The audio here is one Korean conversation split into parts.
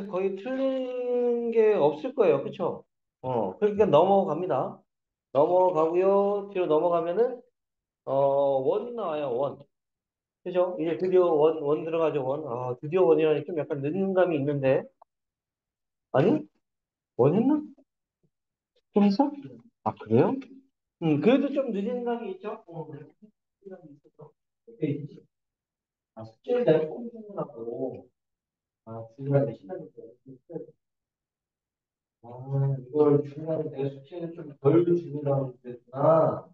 거의 틀린 게 없을 거예요. 그쵸? 그러니까 넘어갑니다. 넘어가고요. 뒤로 넘어가면은, 원 나와요, 원. 그죠? 이제 드디어 원 들어가죠, 원. 아, 드디어 원이라니 좀 약간 늦는 감이 있는데. 아니? 원 했나? 좀 했어? 아, 그래요? 그래도 좀 늦은 감이 있죠? 그래. 늦은 감이 있어서. 오케이. 아, 숙제를 내가 조금 주느라고. 아, 중간에 시간이 돼. 아, 이걸 중간에 내가 숙제를 좀 덜 주느라고 그랬구나.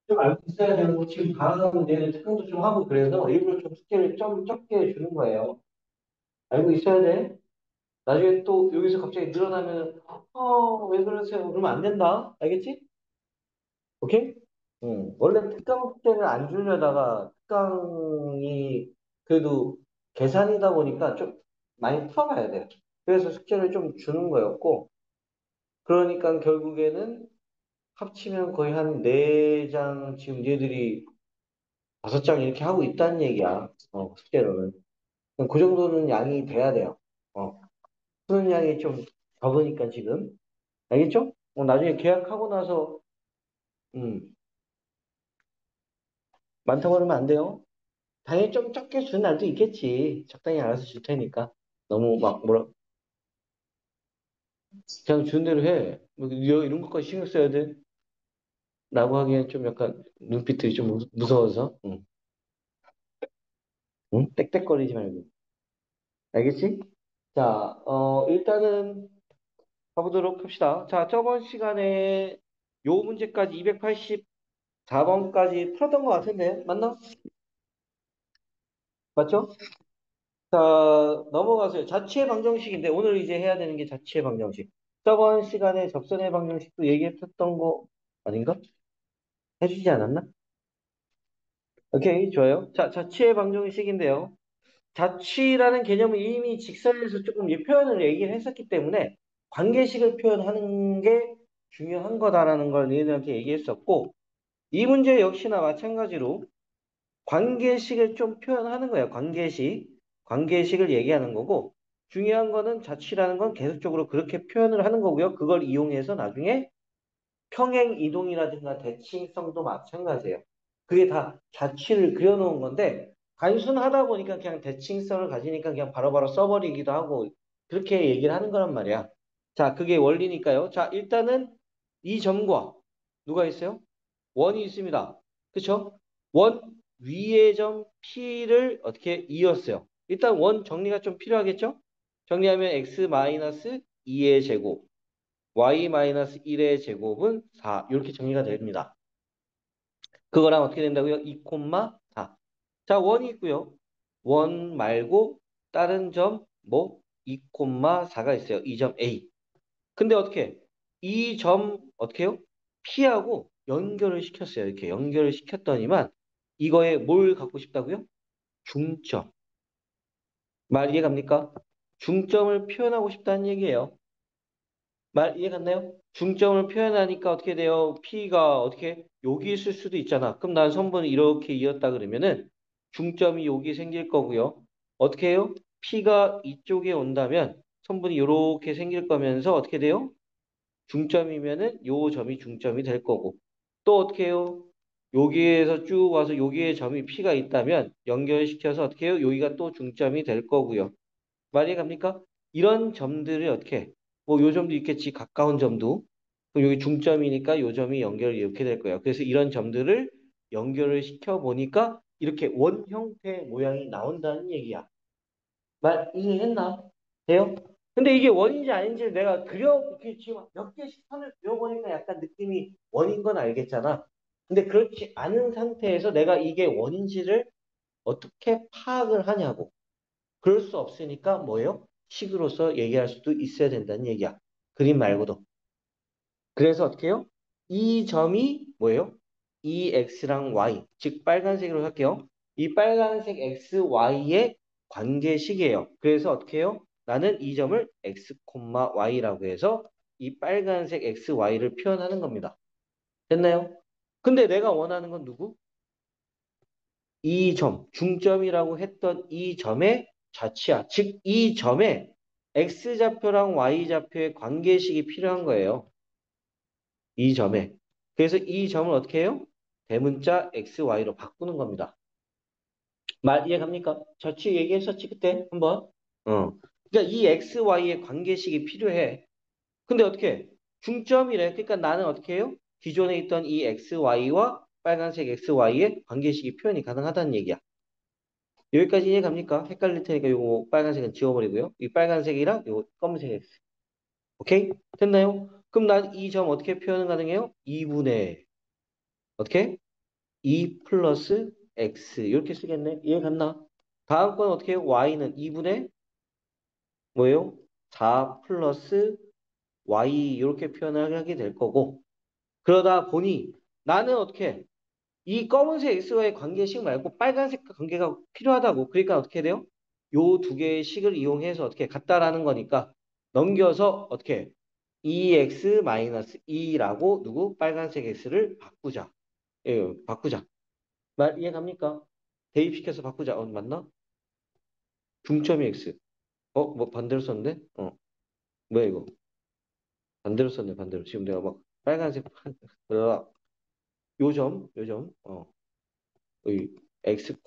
좀 알고 있어야 되고, 지금 방학은 내는 특강도 좀 하고 그래서 일부러 좀 숙제를 좀 적게 주는 거예요. 알고 있어야 돼. 나중에 또 여기서 갑자기 늘어나면, 왜 그러세요? 그러면 안 된다. 알겠지? 오케이? 원래 특강 숙제를 안 주려다가 특강이 그래도 계산이다 보니까 좀 많이 풀어가야 돼요. 그래서 숙제를 좀 주는 거였고, 그러니까 결국에는 합치면 거의 한 4장, 지금 얘들이 5장 이렇게 하고 있다는 얘기야. 숙제로는. 그 정도는 양이 돼야 돼요. 푸는 양이 좀 적으니까 지금. 알겠죠? 나중에 계약하고 나서, 음, 많다고 그러면 안 돼요. 당연히 좀 적게 주는 날도 있겠지. 적당히 알아서 줄 테니까. 너무 막 그냥 주는 대로 해. 뭐, 이런 것까지 신경 써야 돼? 라고 하기엔 좀 약간 눈빛들이 좀 무서워서. 응. 응? 땡땡거리지 말고. 알겠지? 자, 일단은 가보도록 합시다. 자, 저번 시간에 요 문제까지 284번까지 풀었던 것 같은데, 맞나? 맞죠? 자, 넘어가세요. 자취의 방정식인데, 오늘 이제 해야 되는 게 자취의 방정식. 저번 시간에 접선의 방정식도 얘기했었던 거 아닌가? 해주지 않았나? 오케이, 좋아요. 자, 자취의 방정식인데요. 자취라는 개념은 이미 직설에서 조금 이 표현을 얘기를 했었기 때문에 관계식을 표현하는 게 중요한 거다라는 걸 너희들한테 얘기했었고, 이 문제 역시나 마찬가지로 관계식을 좀 표현하는 거예요. 관계식. 관계식을 얘기하는 거고, 중요한 거는 자취라는 건 계속적으로 그렇게 표현을 하는 거고요. 그걸 이용해서 나중에 평행 이동이라든가 대칭성도 마찬가지예요. 그게 다 자취를 그려놓은 건데, 단순하다 보니까 그냥 대칭성을 가지니까 그냥 바로바로 써버리기도 하고, 그렇게 얘기를 하는 거란 말이야. 자, 그게 원리니까요. 자, 일단은 이 점과 누가 있어요? 원이 있습니다. 그쵸? 원 위의 점 P를 어떻게 이었어요? 일단 원 정리가 좀 필요하겠죠? 정리하면 x-2의 제곱, y-1의 제곱은 4. 이렇게 정리가 됩니다. 그거랑 어떻게 된다고요? 2, 4. 자, 원이 있고요. 원 말고 다른 점, 2, 4가 있어요. 이 점 A. 근데 어떻게? 이 점 어떻게 해요? P하고 연결을 시켰어요. 이렇게 연결을 시켰더니만 이거에 뭘 갖고 싶다고요? 중점. 말 이해 갑니까? 중점을 표현하고 싶다는 얘기예요. 말 이해 갔나요? 중점을 표현하니까 어떻게 돼요? P가 어떻게 여기 있을 수도 있잖아. 그럼 난 선분을 이렇게 이었다 그러면은 중점이 여기 생길 거고요. 어떻게 해요? P가 이쪽에 온다면 선분이 이렇게 생길 거면서 어떻게 돼요? 중점이면은 요 점이 중점이 될 거고. 또 어떻게 해요? 여기에서 쭉 와서 여기에 점이 P가 있다면 연결시켜서 어떻게 해요? 여기가 또 중점이 될 거고요. 말이 갑니까? 이런 점들을 어떻게, 요 점도 있겠지, 가까운 점도. 그럼 여기 중점이니까 요 점이 연결이 이렇게 될 거예요. 그래서 이런 점들을 연결을 시켜 보니까 이렇게 원 형태의 모양이 나온다는 얘기야. 말 이해했나? 돼요? 근데 이게 원인지 아닌지 내가 이렇게 지금 몇 개씩 선을 그려보니까 약간 느낌이 원인 건 알겠잖아. 근데 그렇지 않은 상태에서 내가 이게 원인지를 어떻게 파악을 하냐고. 그럴 수 없으니까 뭐예요? 식으로서 얘기할 수도 있어야 된다는 얘기야. 그림 말고도. 그래서 어떻게 해요? 이 점이 뭐예요? 이 x랑 y, 즉 빨간색으로 할게요. 이 빨간색 x, y의 관계식이에요. 그래서 어떻게 해요? 나는 이 점을 x, y라고 해서 이 빨간색 x, y를 표현하는 겁니다. 됐나요? 근데 내가 원하는 건 누구? 이 점, 중점이라고 했던 이 점의 자치야. 즉, 이 점에 x좌표랑 y좌표의 관계식이 필요한 거예요. 이 점에. 그래서 이 점을 어떻게 해요? 대문자 x, y로 바꾸는 겁니다. 말 이해 갑니까? 자치 얘기했었지, 그때 한번. 그러니까 이 x, y의 관계식이 필요해. 근데 어떻게 해? 중점이래. 그러니까 나는 어떻게 해요? 기존에 있던 이 x, y와 빨간색 x, y의 관계식이 표현이 가능하다는 얘기야. 여기까지 이해 갑니까? 헷갈릴 테니까 요거 빨간색은 지워버리고요. 이 빨간색이랑 요 검은색 X. 오케이? 됐나요? 그럼 난 이 점 어떻게 표현 가능해요? 2분의 어떻게? 2 플러스 X 이렇게 쓰겠네. 이해 갔나? 다음 건 어떻게 해요? Y는 2분의 뭐예요? 4 플러스 Y 이렇게 표현을 하게 될 거고 그러다 보니 나는 어떻게 해? 이 검은색 X와의 관계식 말고 빨간색과 관계가 필요하다고. 그러니까 어떻게 돼요? 요 두 개의 식을 이용해서 어떻게 같다라는 거니까 넘겨서 어떻게 2x-2라고 누구 빨간색 x를 바꾸자. 예, 바꾸자. 말 이해 갑니까? 대입시켜서 바꾸자. 맞나? 중점이 x. 뭐 반대로 썼는데? 뭐야 이거? 반대로 썼네, 반대로. 지금 내가 막 빨간색 요 점, 의 x,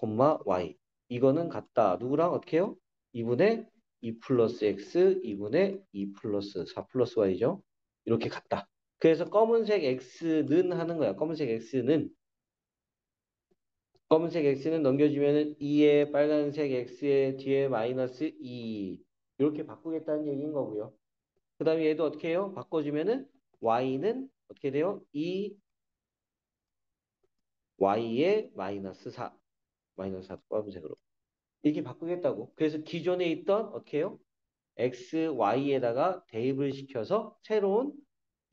y. 이거는 같다. 누구랑 어떻게 해요? 2분의 2 플러스 x, 2분의 2 플러스 4 플러스 y죠. 이렇게 같다. 그래서 검은색 x는 하는 거야. 검은색 x는 넘겨주면은 2에 빨간색 x의 뒤에 마이너스 2 이렇게 바꾸겠다는 얘기인 거고요. 그 다음에 얘도 어떻게 해요? 바꿔주면은 y는 어떻게 돼요? 2 y의 마이너스 4 마이너스 4 검은색으로 이렇게 바꾸겠다고. 그래서 기존에 있던 어떻게 해요? x, y에다가 대입을 시켜서 새로운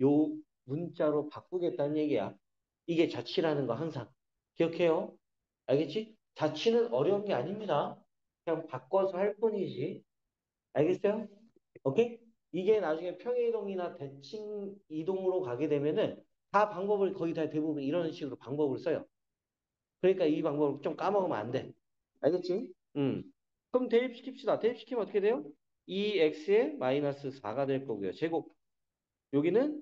요 문자로 바꾸겠다는 얘기야. 이게 자취라는 거 항상 기억해요. 알겠지? 자취는 어려운 게 아닙니다. 그냥 바꿔서 할 뿐이지. 알겠어요? 오케이? 이게 나중에 평행이동이나 대칭 이동으로 가게 되면은 다 방법을 거의 다 대부분 이런 식으로 방법을 써요. 그러니까 이 방법을 좀 까먹으면 안 돼. 알겠지? 그럼 대입시킵시다. 대입시키면 어떻게 돼요? 2x에 마이너스 4가 될 거고요. 제곱. 여기는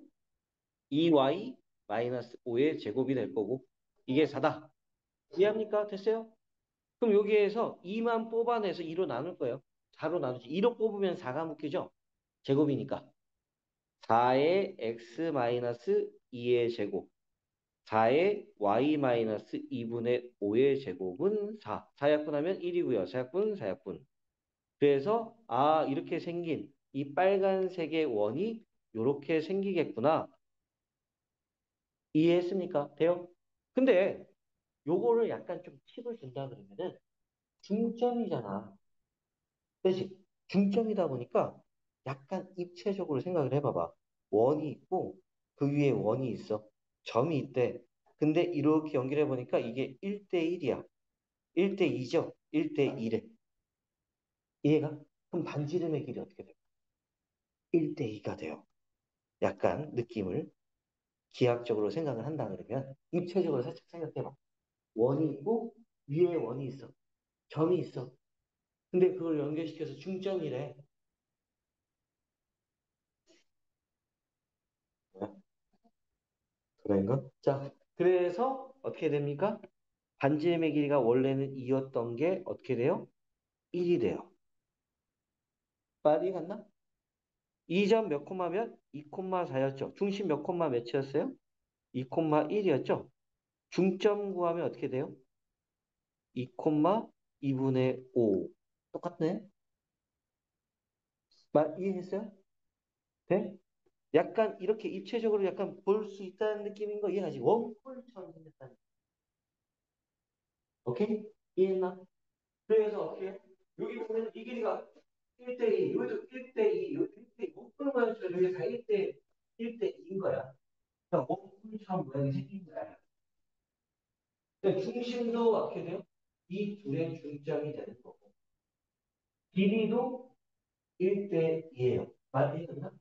2y 마이너스 5의 제곱이 될 거고. 이게 4다. 이해합니까? 됐어요? 그럼 여기에서 2만 뽑아내서 2로 나눌 거예요. 4로 나누지. 2로 뽑으면 4가 묶이죠? 제곱이니까. 4의 x 마이너스 2의 제곱. 4의 y 마이너스 2분의 5의 제곱은 4. 4약분하면 1이고요. 4약분, 4약분. 그래서 이렇게 생긴 이 빨간색의 원이 이렇게 생기겠구나. 이해했습니까? 돼요? 근데 요거를 약간 좀 팁을 준다 그러면은 중점이잖아. 그렇지? 중점이다 보니까 약간 입체적으로 생각을 해봐봐. 원이 있고 그 위에 원이 있어. 점이 있대. 근데 이렇게 연결해 보니까 이게 1대1이야. 1대2죠? 1대1에. 이해가? 그럼 반지름의 길이 어떻게 돼? 1대2가 돼요. 약간 느낌을 기하학적으로 생각을 한다 그러면 입체적으로 살짝 생각해봐. 원이 있고 위에 원이 있어. 점이 있어. 근데 그걸 연결시켜서 중점이래. 그런가? 자, 그래서 어떻게 됩니까? 반지름의 길이가 원래는 2였던 게 어떻게 돼요? 1이 돼요. 빨리 갔나? 2점 몇 콤마면 2콤마4였죠. 중심 몇 콤마 몇이었어요? 2콤마1이었죠. 중점 구하면 어떻게 돼요? 2콤마 2분의 5. 똑같네. 이해했어요? 돼? 약간 이렇게 입체적으로 약간 볼 수 있다는 느낌인 거 이해하지? 원뿔처럼 생겼다는. 오케이? 이해했나? 그래서 어떻게? 여기 보면 이 길이가 1대2, 여기도 1대2, 여기 1대2, 원뿔만처럼 여기 다 1대2인 거야. 그러니까 원뿔처럼 모양이 생긴 거야. 근데 중심도 어떻게 돼요? 이 둘의 중점이 되는 거고. 길이도 1대2예요. 맞겠나?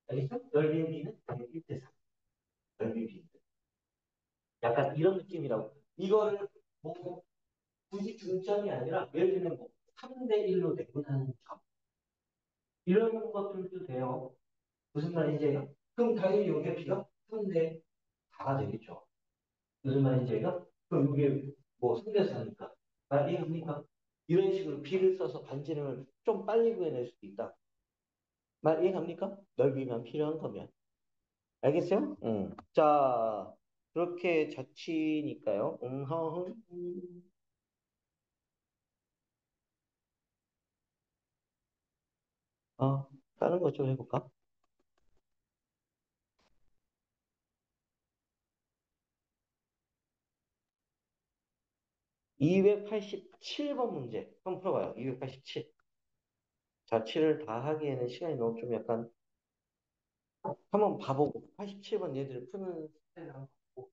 알겠죠? 열린 비는 1대3. 열린 비. 약간 이런 느낌이라고. 이거를 뭐 굳이 중점이 아니라 예를 들면 뭐 3대 1로 내분하는 점. 이런 것들도 돼요. 무슨 말인지요? 그럼 당연히 여기가 B가 3대 4가 되겠죠. 무슨 말인지요? 그럼 이게 뭐 3대 4니까. 말 이해합니까? 이런 식으로 B를 써서 반지름을 좀 빨리 구해낼 수도 있다. 말 이해합니까? 넓이만 필요한 거면. 알겠어요? 응. 자, 그렇게 자취니까요. 허흥. 다른 거 좀 해볼까? 287번 문제. 한번 풀어봐요. 287. 자취를 다 하기에는 시간이 너무 좀 약간, 한번 봐보고, 87번 얘들 푸는 스타일 한번 보고.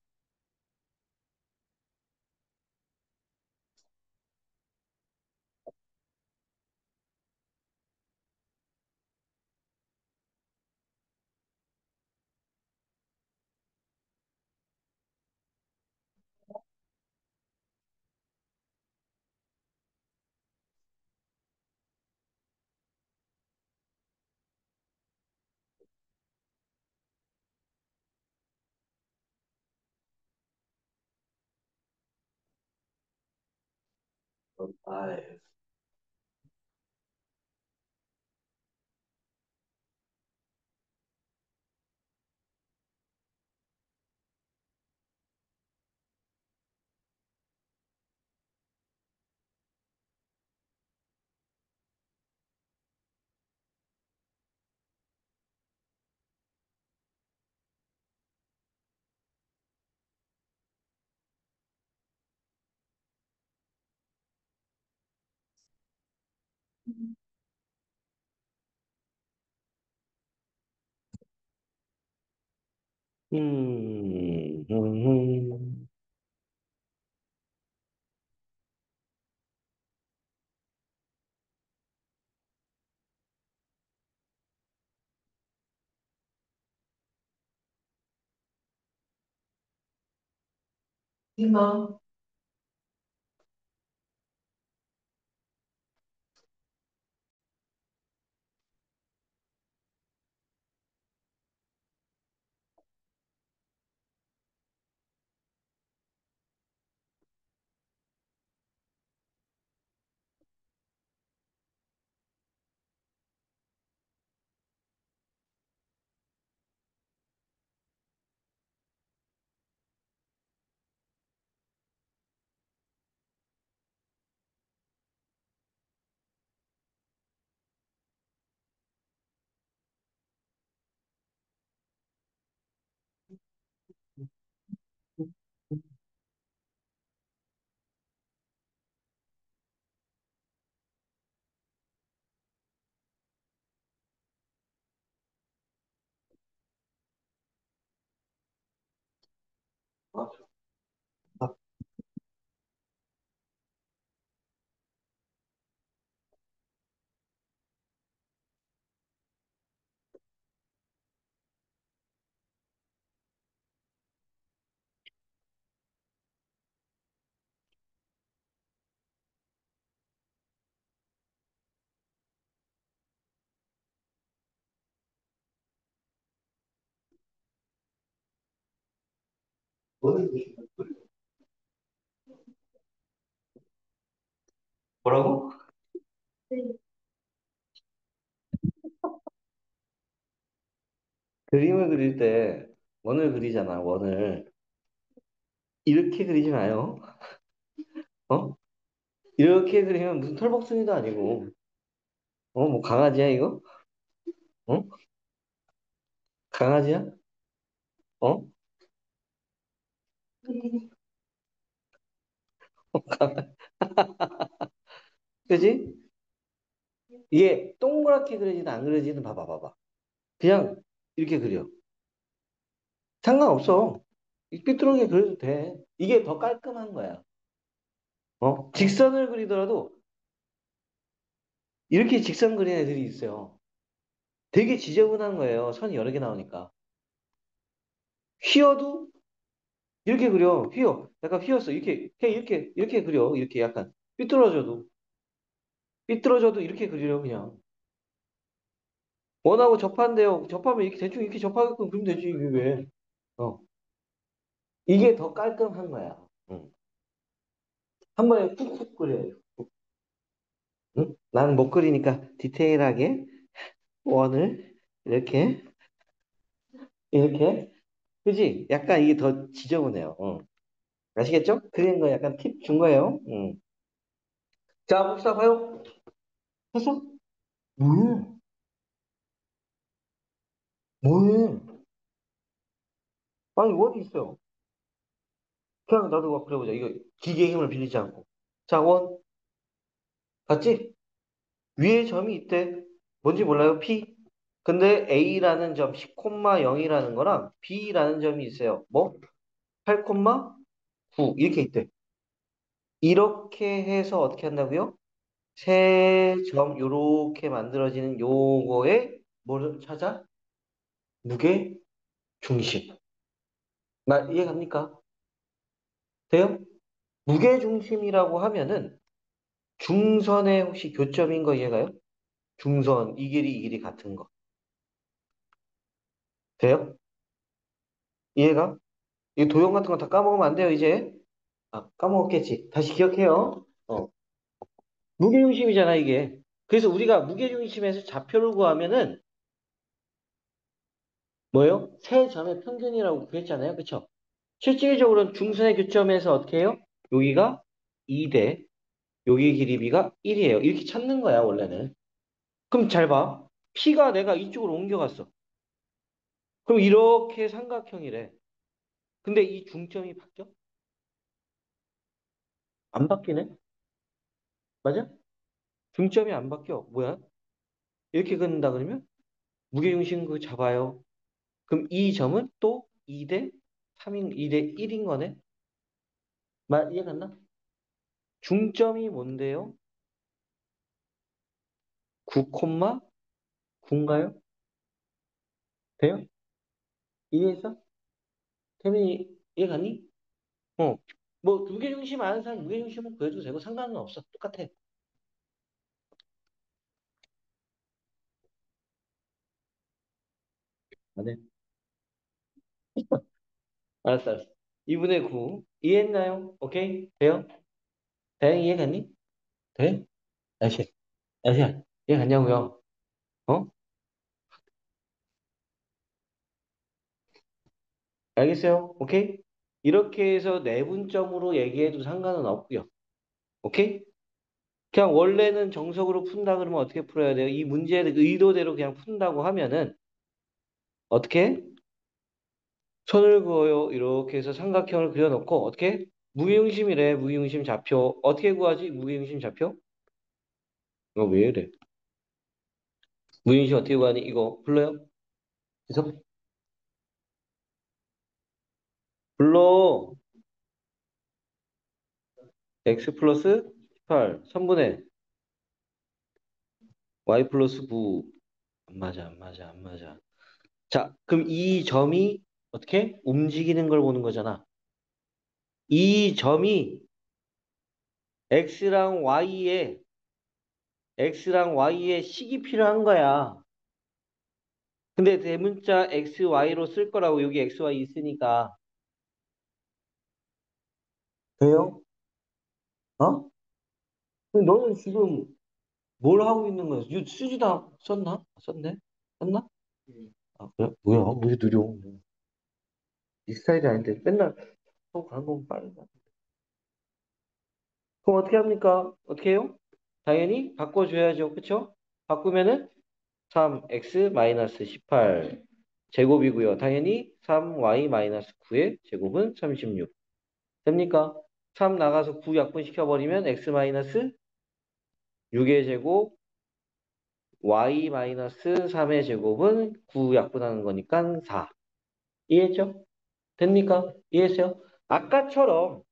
아유, 음. 희망. 아, 뭐라고? 그림을 그릴 때 원을 그리잖아, 원을. 이렇게 그리지 마요. 어? 이렇게 그리면 무슨 털복숭이도 아니고. 뭐 강아지야, 이거? 어? 강아지야? 어? 그지? 이게 동그랗게 그려지든 안 그려지든 봐봐. 그냥 이렇게 그려. 상관없어. 삐뚤게 그려도 돼. 이게 더 깔끔한 거야. 직선을 그리더라도 이렇게 직선 그리는 애들이 있어요. 되게 지저분한 거예요. 선이 여러 개 나오니까. 휘어도 이렇게 그려. 휘어. 약간 휘었어. 이렇게, 그냥 이렇게 그려. 이렇게 약간 삐뚤어져도. 삐뚤어져도 이렇게 그리려 그냥. 원하고 접한대요. 접하면 이렇게 대충 이렇게 접하게끔 그리면 되지 이게 왜? 어. 이게 더 깔끔한 거야. 응. 한 번에 쿡쿡 그려요. 응? 나는 못 그리니까 디테일하게 원을 이렇게 이렇게 그지? 약간 이게 더 지저분해요. 응. 아시겠죠? 그린 거 약간 팁 준 거예요. 응. 자, 봅시다. 봐요. 했어? 뭐해? 뭐해? 아니, 원이 있어요. 그냥 나도 막 그려보자. 이거 기계의 힘을 빌리지 않고. 자, 원. 봤지? 위에 점이 있대. 뭔지 몰라요? P. 근데 A라는 점 10,0이라는 거랑 B라는 점이 있어요. 뭐? 8,9 이렇게 있대. 이렇게 해서 어떻게 한다고요? 세 점 요렇게 만들어지는 요거에 뭐를 찾아? 무게 중심. 나 이해갑니까? 돼요? 무게 중심이라고 하면은 중선의 혹시 교점인 거 이해가요? 중선 이 길이 같은 거. 돼요? 이해가? 이 도형 같은 거 다 까먹으면 안 돼요, 이제. 아, 까먹었겠지. 다시 기억해요. 무게중심이잖아, 이게. 그래서 우리가 무게중심에서 좌표를 구하면은 뭐예요? 세 점의 평균이라고 구했잖아요. 그쵸? 실질적으로는 중선의 교점에서 어떻게 해요? 여기가 2대 여기 길이비가 1이에요. 이렇게 찾는 거야, 원래는. 그럼 잘 봐. P가 내가 이쪽으로 옮겨갔어. 그럼 이렇게 삼각형이래. 근데 이 중점이 바뀌어? 안 바뀌네? 맞아? 중점이 안 바뀌어. 뭐야? 이렇게 긋는다 그러면 무게중심 그 잡아요. 그럼 이 점은 또 2대 3인, 2대 1인 거네? 이해갔나? 중점이 뭔데요? 9,9인가요? 돼요? 이해했어? 태민이 이해갔니? 어. 뭐 무게중심 아는 사람 무게중심은 구해도 되고 상관은 없어. 똑같아. 안 해. 알았어, 알았어. 2분의 9. 이해했나요? 오케이? 돼요? 다행히 이해갔니? 돼? 아시아, 아시아. 이해갔냐고요? 어? 알겠어요? 오케이? 이렇게 해서 내분점으로 얘기해도 상관은 없고요. 오케이? 그냥 원래는 정석으로 푼다 그러면 어떻게 풀어야 돼요? 이 문제의 의도대로 그냥 푼다고 하면은 어떻게? 선을 그어요. 이렇게 해서 삼각형을 그려놓고 어떻게? 무게중심이래. 무게중심 좌표. 어떻게 구하지? 무게중심 좌표? 이거 왜 이래? 무게중심 어떻게 구하니? 이거 불러요? 그래서 불러. x 플러스 18, 3분의 y 플러스 9. 안 맞아, 안 맞아, 안 맞아. 자, 그럼 이 점이 어떻게? 움직이는 걸 보는 거잖아. 이 점이 x랑 y에 식이 필요한 거야. 근데 대문자 xy로 쓸 거라고 여기 xy 있으니까. 돼요? 어? 근데 너는 지금 뭘 하고 있는 거야? 이거 쓰지도 썼나? 썼네? 썼나? 아, 그래? 뭐야? 왜 느려? 이 스타일이 아닌데 맨날 또 가는 건 빠르다. 그럼 어떻게 합니까? 어떻게 해요? 당연히 바꿔줘야죠. 그쵸? 바꾸면은 3x-18 제곱이고요. 당연히 3y-9의 제곱은 36. 됩니까? 3 나가서 9 약분시켜버리면 x-6의 제곱 y-3의 제곱은 9 약분하는 거니까 4. 이해했죠? 됩니까? 이해했어요? 아까처럼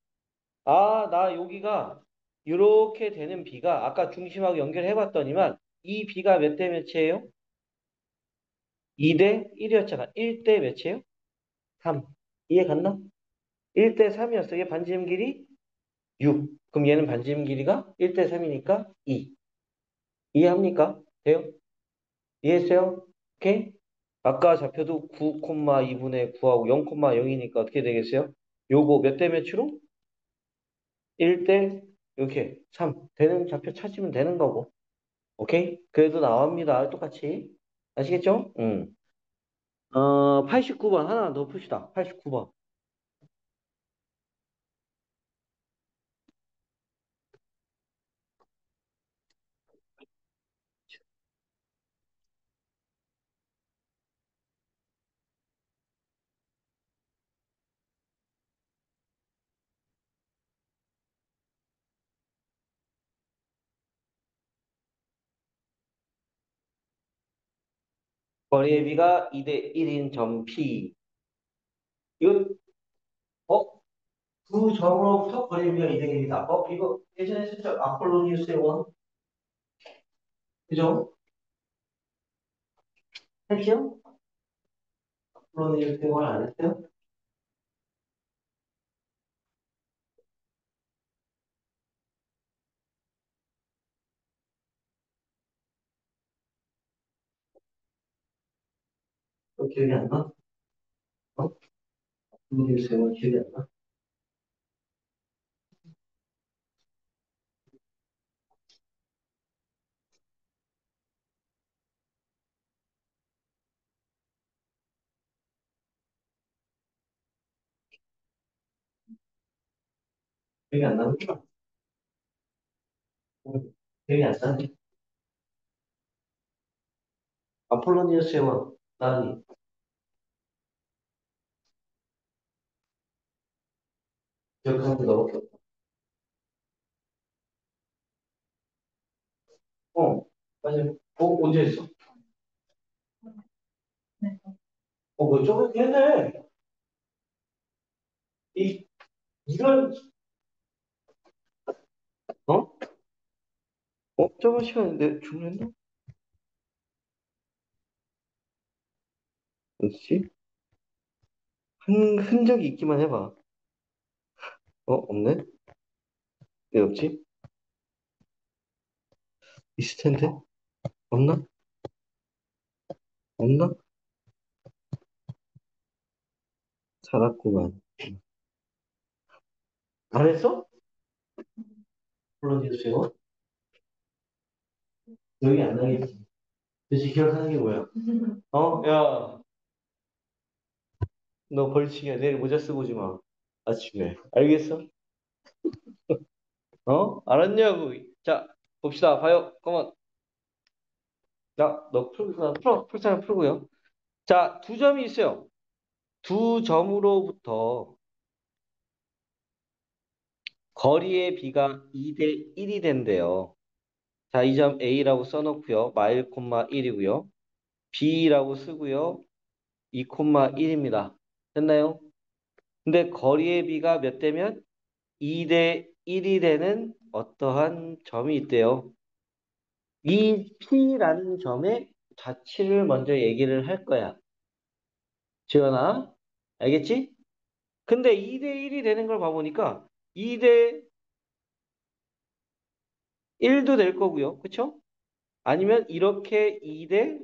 나 여기가 이렇게 되는 비가 아까 중심하고 연결해봤더니만 이 비가 몇 대 몇이에요? 2대 1이었잖아. 1대 몇이에요? 3. 이해 갔나? 1대 3이었어. 얘 반지름 길이 6. 그럼 얘는 반지름 길이가 1대 3이니까 2. 이해합니까? 돼요? 이해했어요? 오케이? 아까 좌표도 9,2분의 9하고 0,0이니까 어떻게 되겠어요? 요거 몇 대 몇으로? 1대 이렇게 3 되는 좌표 찾으면 되는 거고. 오케이? 그래도 나옵니다. 똑같이. 아시겠죠? 응. 89번 하나 더 풉시다. 89번. 거리의 비가 2대 1인 점 P. 이거, 어? 두 점으로부터 거리의 비가 2대 1이다. 이거 예전에 했었죠? 아폴로니우스의 원. 그죠? 했죠? 아폴로니우스의 원 안 했어요? 기억이 안 나? 어? 아폴로니우스의 원 기억이 안 나? 기억이 안 나는구나. 기억이 안 나네. 아폴로니우스의 원. 나니. 기억하는 게 너밖에 없다. 맞아. 언제 했어? 뭐 저번에 했네. 이, 이런, 어? 저번 시간에 주문했나? 뭐지? 흔적이 있기만 해봐. 없네? 왜 없지? 있을 텐데? 없나? 없나? 살았구만. 안 했어? 프로듀스요? 여기 안 나겠지. 대체 기억하는 게 뭐야? 야, 너 벌칙이야. 내일 모자 쓰고 오지 마. 아침에. 알겠어? 알았냐고. 자, 봅시다. 봐요. 그만. 자, 너 풀 사람 풀고요. 자, 두 점이 있어요. 두 점으로부터 거리의 비가 2대 1이 된대요. 자, 이 점 A라고 써놓고요. 마일 콤마 1이고요. B라고 쓰고요. 2 콤마 1입니다. 됐나요? 근데 거리의 비가 몇 대면 2대 1이 되는 어떠한 점이 있대요. 이 P라는 점의 자취를 먼저 얘기를 할 거야. 지연아, 알겠지? 근데 2대 1이 되는 걸 봐보니까 2대 1도 될 거고요. 그쵸? 아니면 이렇게 2대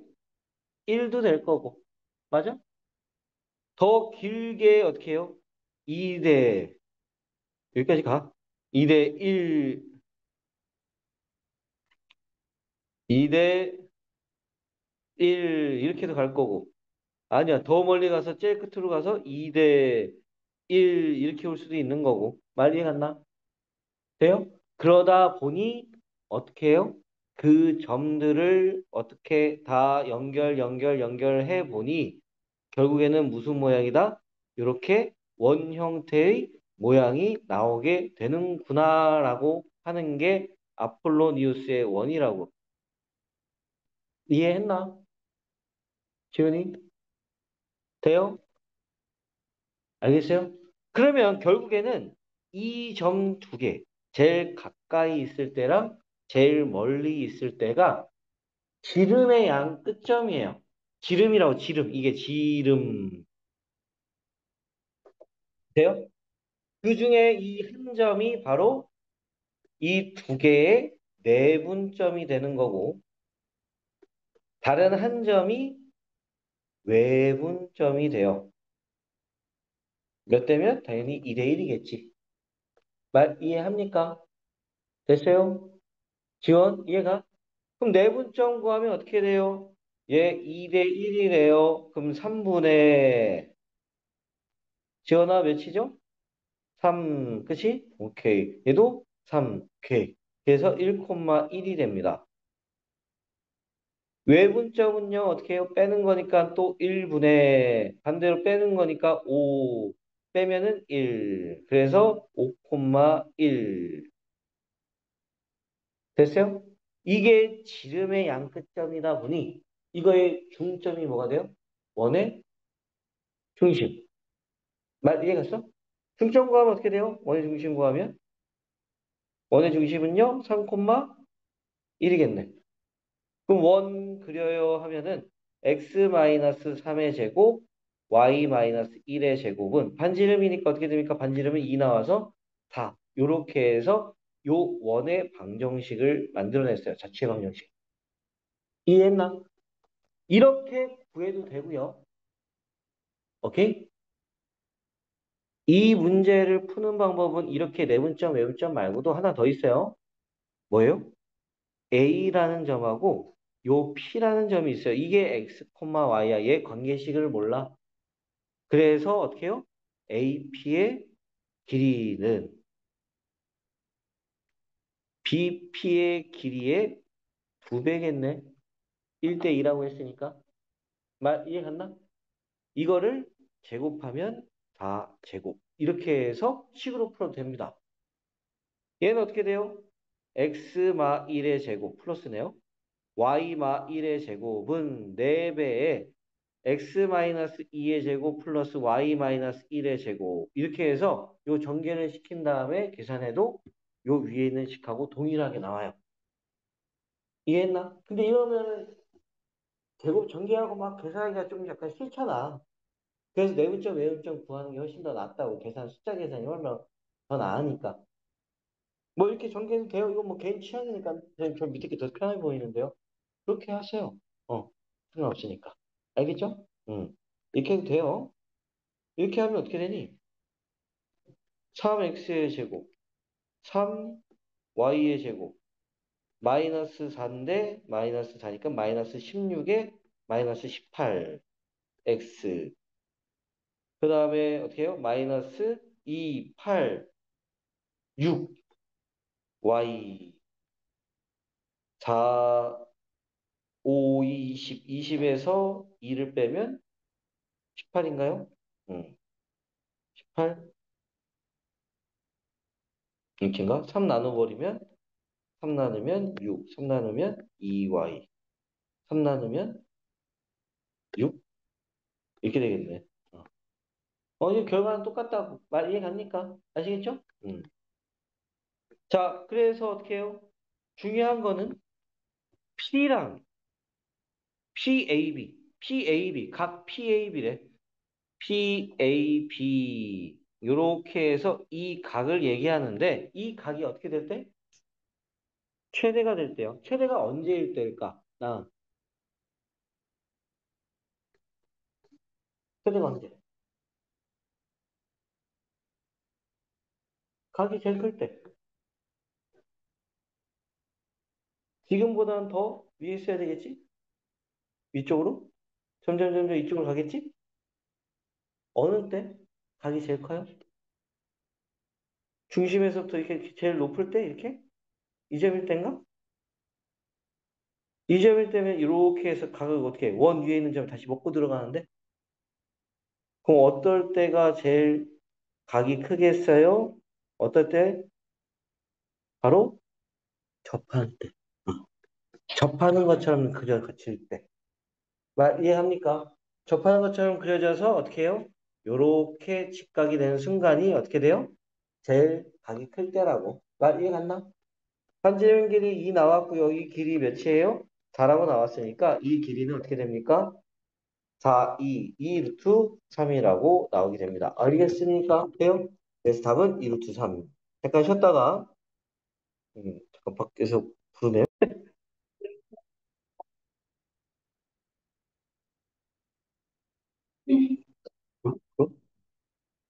1도 될 거고. 맞아? 더 길게 어떻게 해요? 2대 여기까지 가. 2대 1, 2대 1 이렇게도 갈 거고. 아니야. 더 멀리 가서 제일 끝으로 가서 2대 1 이렇게 올 수도 있는 거고. 말 이해 갔나? 돼요? 그러다 보니 어떻게 해요? 그 점들을 어떻게 다 연결해 보니 결국에는 무슨 모양이다? 이렇게 원 형태의 모양이 나오게 되는구나라고 하는 게 아폴로니우스의 원이라고. 이해했나? 지훈이? 돼요? 알겠어요? 그러면 결국에는 이 점 두 개, 제일 가까이 있을 때랑 제일 멀리 있을 때가 지름의 양 끝점이에요. 지름이라고 지름. 이게 지름. 돼요? 그 중에 이 한 점이 바로 이 두 개의 내분점이 되는 거고 다른 한 점이 외분점이 돼요. 몇 대면? 당연히 2대 1이겠지. 말 이해합니까? 됐어요? 지원 이해가? 그럼 내분점 구하면 어떻게 돼요? 얘 2대 1이래요. 그럼 3분의 지원아 몇이죠? 3, 그치? 오케이. 얘도 3, 오케이. 그래서 1,1이 됩니다. 외분점은요, 어떻게 해요? 빼는 거니까 또 1분의, 반대로 빼는 거니까 5, 빼면은 1. 그래서 5,1. 됐어요? 이게 지름의 양끝점이다 보니, 이거의 중점이 뭐가 돼요? 원의 중심. 말 이해갔어? 중점 구하면 어떻게 돼요? 원의 중심 구하면? 원의 중심은요, 3,1이겠네. 그럼 원 그려요 하면은 x-3의 제곱, y-1의 제곱은 반지름이니까 어떻게 됩니까? 반지름은 2 나와서 4. 요렇게 해서 요 원의 방정식을 만들어냈어요. 자체 방정식. 이해했나? 이렇게 구해도 되고요. 오케이? 이 문제를 푸는 방법은 이렇게 내분점, 외분점 말고도 하나 더 있어요. 뭐예요? A라는 점하고 요 P라는 점이 있어요. 이게 X, Y야. 얘 관계식을 몰라. 그래서 어떻게 해요? AP의 길이는 BP의 길이의 2배겠네. 1대 2라고 했으니까. 말 이해 갔나? 이거를 제곱하면 4제곱. 이렇게 해서 식으로 풀어도 됩니다. 얘는 어떻게 돼요? X마 1의 제곱 플러스네요. Y마 1의 제곱은 4배에 x-2의 제곱 플러스 y-1의 제곱 이렇게 해서 요 전개를 시킨 다음에 계산해도 요 위에 있는 식하고 동일하게 나와요. 이해했나? 근데 이러면은 제곱 전개하고 막 계산하기가 좀 약간 싫잖아. 그래서 내분점, 외분점 구하는 게 훨씬 더 낫다고. 계산, 숫자 계산이 얼마나 더 나으니까. 뭐 이렇게 전개해도 돼요. 이건 뭐 개인 취향이니까 저 밑에 게 더 편해 보이는데요. 그렇게 하세요. 상관없으니까. 알겠죠? 이렇게 해도 돼요. 이렇게 하면 어떻게 되니? 3x의 제곱, 3y의 제곱, 마이너스 4인데 마이너스 4니까 마이너스 16에 마이너스 18x. 그 다음에 어떻게 해요? 마이너스 2, 8, 6y, 4, 5, 20, 20에서 2를 빼면 18인가요? 18? 이렇게인가? 3 나눠버리면 3 나누면 6, 3 나누면 2y, 3 나누면 6? 이렇게 되겠네. 이제 결과는 똑같다고. 말 이해 갑니까? 아시겠죠? 자, 그래서 어떻게 해요? 중요한 거는 P랑 각 PAB래. PAB. 요렇게 해서 이 각을 얘기하는데, 이 각이 어떻게 될 때? 최대가 될 때요. 최대가 언제일 때일까? 최대가 언제? 각이 제일 클 때. 지금보다는 더 위에 있어야 되겠지? 위쪽으로? 점점 이쪽으로 가겠지? 어느 때? 각이 제일 커요? 중심에서부터 이렇게 제일 높을 때 이렇게? 2점일 때인가? 2점일 때면 이렇게 해서 각을 어떻게 해? 원 위에 있는 점 다시 먹고 들어가는데? 그럼 어떨 때가 제일 각이 크겠어요? 어떨 때? 바로 접하는 때. 응. 접하는 것처럼 그려질 때. 말 이해합니까? 접하는 것처럼 그려져서 어떻게 해요? 요렇게 직각이 되는 순간이 어떻게 돼요? 제일 각이 클 때라고. 말 이해갔나? 한지름 길이 2 나왔고 여기 길이 몇이에요? 4라고 나왔으니까 이 길이는 어떻게 됩니까? 4, 2 루트 3이라고 나오게 됩니다. 알겠습니까? 돼요? 그래서 답은 2 루트 3. 잠깐 쉬었다가 잠깐 밖에서 그러네. 어? 어?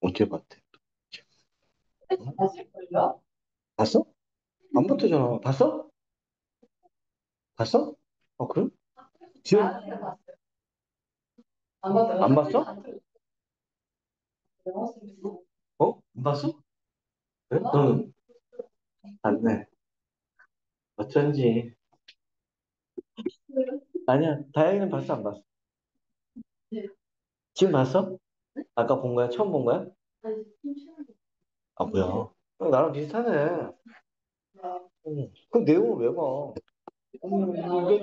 언제 봤대? 봤을걸요? 봤어? 안 봤대잖아. 봤어? 봤어? 어, 그래? 지금 안 봤어? 어? 안 봤어? 그래? 그럼 안 돼. 어쩐지. 아니야. 다행히는 봤어, 안 봤어? 지금 봤어? 아까 본 거야? 처음 본 거야? 아, 뭐야? 나랑 비슷하네. 응. 그 내용을 왜 봐?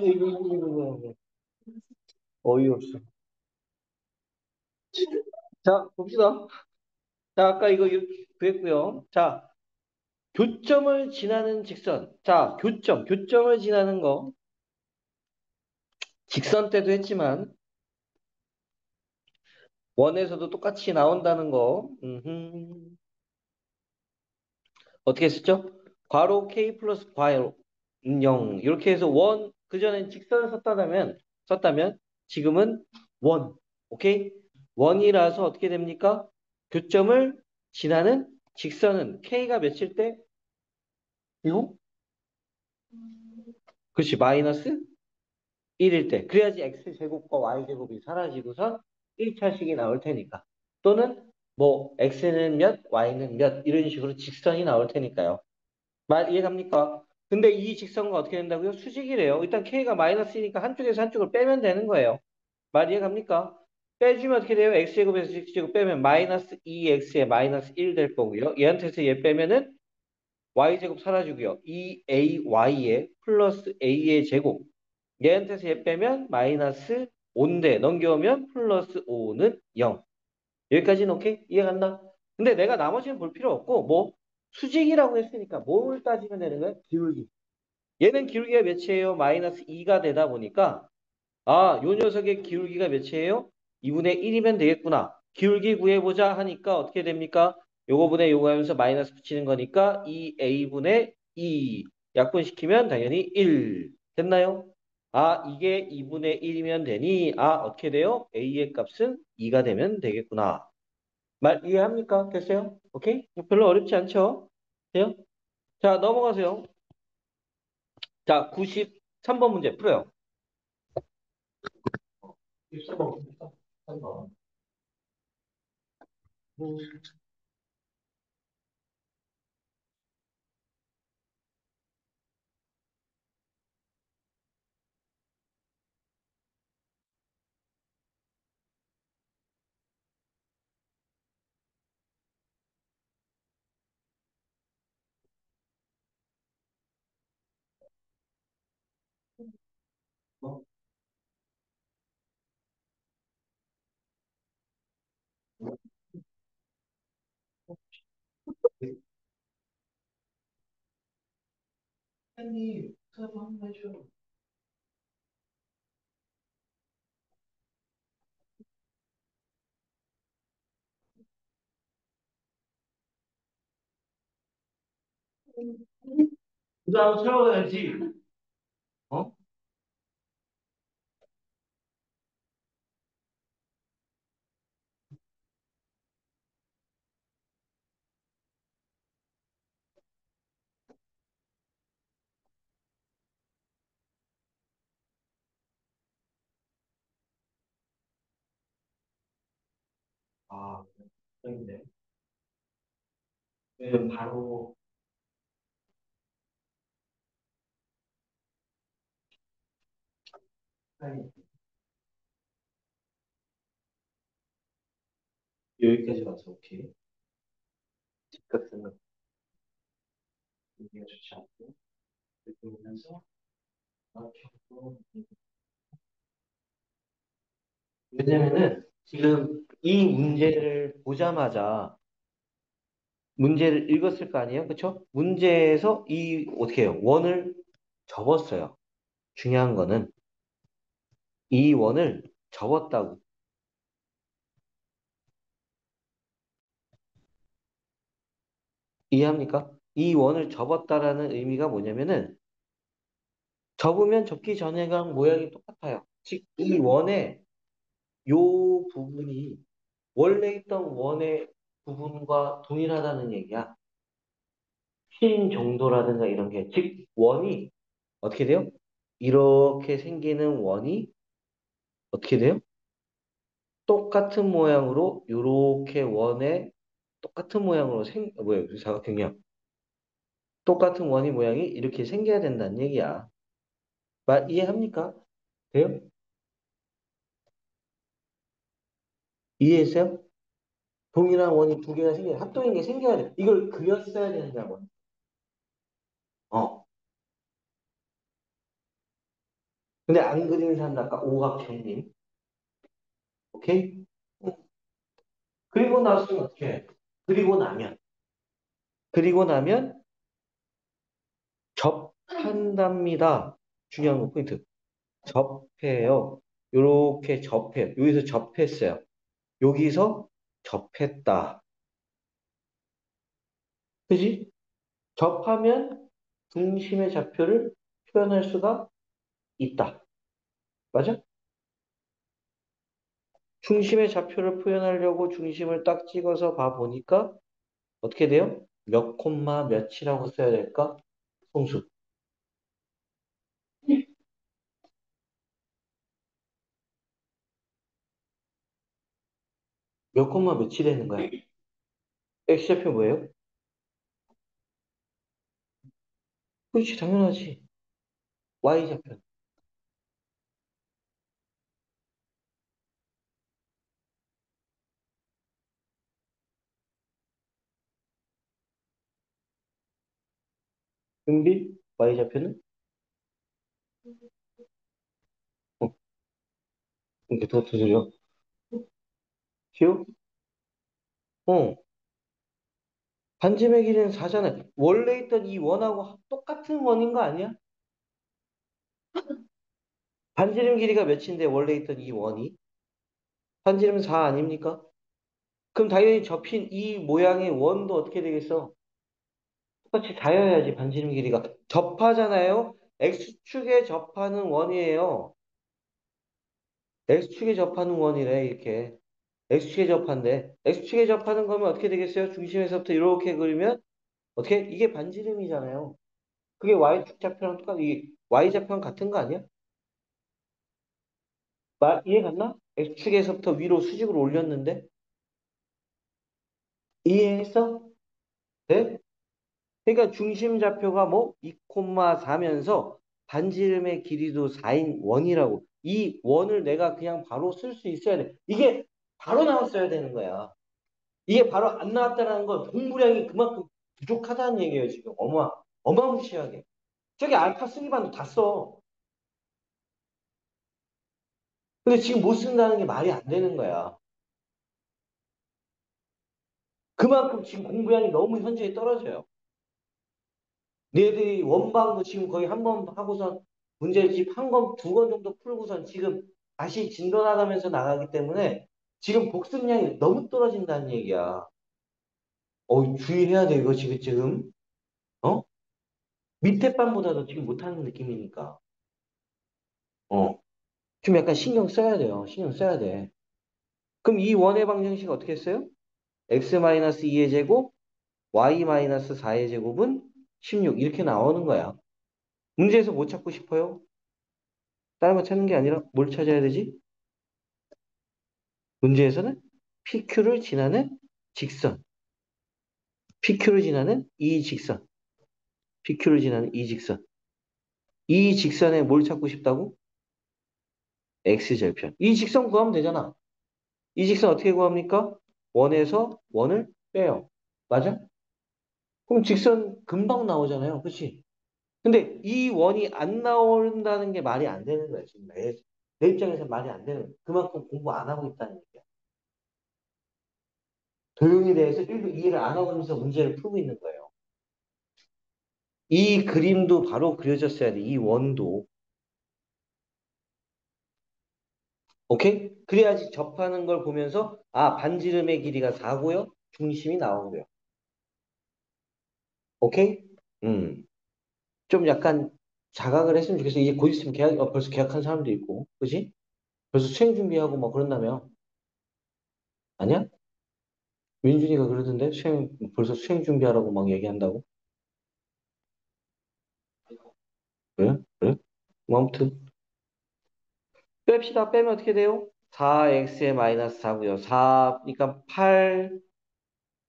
이거. 어이없어. 자, 봅시다. 자, 아까 이거 구했고요. 자, 교점을 지나는 직선. 자, 교점을 지나는 거. 직선 때도 했지만, 원에서도 똑같이 나온다는 거. 어떻게 했었죠? 괄호 K 플러스 괄호 0. 이렇게 해서 원, 그전엔 직선을 썼다면, 지금은 원. 오케이? 원이라서 어떻게 됩니까? 교점을 지나는 직선은 K가 몇일 때? 이거? 그렇지, 마이너스 1일 때. 그래야지 X제곱과 Y제곱이 사라지고선 1차식이 나올 테니까. 또는 뭐 X는 몇, Y는 몇 이런 식으로 직선이 나올 테니까요. 말 이해갑니까? 근데 이 직선과 어떻게 된다고요? 수직이래요. 일단 K가 마이너스니까 한쪽에서 한쪽을 빼면 되는 거예요. 말 이해갑니까? 빼주면 어떻게 돼요? X제곱에서 X제곱 빼면 마이너스 2X에 마이너스 1 될 거고요. 얘한테서 얘 빼면은 Y제곱 사라지고요. 2AY에 플러스 A의 제곱. 얘한테서 얘 빼면 마이너스 5인데 넘겨오면 플러스 5는 0. 여기까지는 오케이? 이해간다? 근데 내가 나머지는 볼 필요 없고 뭐 수직이라고 했으니까 뭘 따지면 되는 거야? 기울기. 얘는 기울기가 몇이에요? 마이너스 2가 되다 보니까 아, 요 녀석의 기울기가 몇이에요? 2분의 1이면 되겠구나. 기울기 구해보자 하니까 어떻게 됩니까? 요거 분의 요거 하면서 마이너스 붙이는 거니까 2a분의 2 약분시키면 당연히 1 됐나요? 아, 이게 2분의 1이면 되니 아, 어떻게 돼요? a의 값은 2가 되면 되겠구나. 말 이해합니까? 됐어요? 오케이? 별로 어렵지 않죠? 돼요? 자, 넘어가세요. 자, 93번 문제 풀어요. 93번. 93번. 어? 아니, 그거 한번 해줘. 그 다음 채워야지. 어? 아, 여기네. 바로, 아니, 여기까지 와서, 오케이. 집값은 여기가 좋지 않고, 이렇게 오면서, 이렇게 하고, 왜냐면은, 지금 이 문제를 보자마자, 문제를 읽었을 거 아니에요? 그쵸? 문제에서 어떻게 해요? 원을 접었어요. 중요한 거는, 이 원을 접었다고. 이해합니까? 이 원을 접었다라는 의미가 뭐냐면은, 접으면 접기 전에랑 모양이 똑같아요. 즉, 이 원의 요 부분이 원래 있던 원의 부분과 동일하다는 얘기야. 흰 정도라든가 이런 게. 즉, 원이 어떻게 돼요? 이렇게 생기는 원이 어떻게 돼요? 똑같은 모양으로 이렇게 원의 똑같은 모양으로 뭐예요? 사각형이요. 똑같은 원이 모양이 이렇게 생겨야 된다는 얘기야. 이해합니까? 돼요? 이해했어요? 동일한 원이 두 개가 합동인 게 생겨야 돼. 이걸 그렸어야 된다고. 어. 근데 안 그리는 사람도 아까 오각형님. 오케이? 그리고 나서는 어떻게 해? 그리고 나면. 그리고 나면 접한답니다. 중요한 거 포인트. 접해요. 요렇게 접해요. 여기서 접했어요. 여기서 접했다. 그지? 접하면 중심의 좌표를 표현할 수가 있다. 맞아? 중심의 좌표를 표현하려고 중심을 딱 찍어서 봐보니까 어떻게 돼요? 몇 콤마 몇이라고 써야 될까? 송수. 몇 콤마 몇이 되는 거야? X좌표 뭐예요? 그렇지, 당연하지. Y좌표. 은비? Y좌표는? 어, 이게 더 두드려. 기억? 어. 반지름의 길이는 4잖아. 원래 있던 이 원하고 똑같은 원인 거 아니야? 반지름 길이가 몇인데 원래 있던 이 원이? 반지름 4 아닙니까? 그럼 당연히 접힌 이 모양의 원도 어떻게 되겠어? 똑같이 4여야지 반지름 길이가. 접하잖아요? X축에 접하는 원이에요. X축에 접하는 원이래 이렇게. X축에 접한대. X축에 접하는 거면 어떻게 되겠어요? 중심에서부터 이렇게 그리면 어떻게? 이게 반지름이잖아요. 그게 Y축 좌표랑 똑같아. 이 Y좌표랑 같은 거 아니야? 이해 갔나? X축에서부터 위로 수직으로 올렸는데? 이해했어? 네? 그러니까 중심 좌표가 뭐 2,4면서 반지름의 길이도 4인 원이라고. 이 원을 내가 그냥 바로 쓸 수 있어야 돼. 이게 바로 나왔어야 되는 거야. 이게 바로 안 나왔다는 건 공부량이 그만큼 부족하다는 얘기예요, 지금. 어마무시하게. 저기 알파 쓰리반도 다 써. 근데 지금 못 쓴다는 게 말이 안 되는 거야. 그만큼 지금 공부량이 너무 현저히 떨어져요. 너희들이 원방도 지금 거의 한 번 하고선 문제집 한 권, 두 권 정도 풀고선 지금 다시 진도나가면서 나가기 때문에 지금 복습량이 너무 떨어진다는 얘기야. 주의해야 돼, 이거 지금. 어? 밑에 반보다도 지금 못하는 느낌이니까. 어. 좀 약간 신경 써야 돼요. 신경 써야 돼. 그럼 이 원의 방정식 어떻게 했어요? x-2의 제곱, y-4의 제곱은 16. 이렇게 나오는 거야. 문제에서 뭐 찾고 싶어요? 다른 거 찾는 게 아니라 뭘 찾아야 되지? 문제에서는 PQ를 지나는 직선, PQ를 지나는 이 직선, PQ를 지나는 이 직선. 이 직선에 뭘 찾고 싶다고? X절편. 이 직선 구하면 되잖아. 이 직선 어떻게 구합니까? 원에서 원을 빼요. 맞아? 그럼 직선 금방 나오잖아요. 그치? 근데 이 원이 안 나온다는 게 말이 안 되는 거야. 지금 내 입장에서 말이 안 되는 거야. 그만큼 공부 안 하고 있다는 얘기야. 도형에 대해서 1도 이해를 안 하고 있면서 문제를 풀고 있는 거예요. 이 그림도 바로 그려졌어야 돼. 이 원도. 오케이? 그래야지 접하는 걸 보면서 반지름의 길이가 4고요. 중심이 나오고요. 오케이? 좀 약간 자각을 했으면 좋겠어. 이제 곧 있으면 벌써 계약한 사람도 있고, 그지? 벌써 수행 준비하고 막 그런다며. 아니야? 민준이가 그러던데? 벌써 수행 준비하라고 막 얘기한다고? 그래? 그래? 뭐 아무튼. 뺍시다. 빼면 어떻게 돼요? 4x의 마이너스 4고요. 4, 그러니까 8,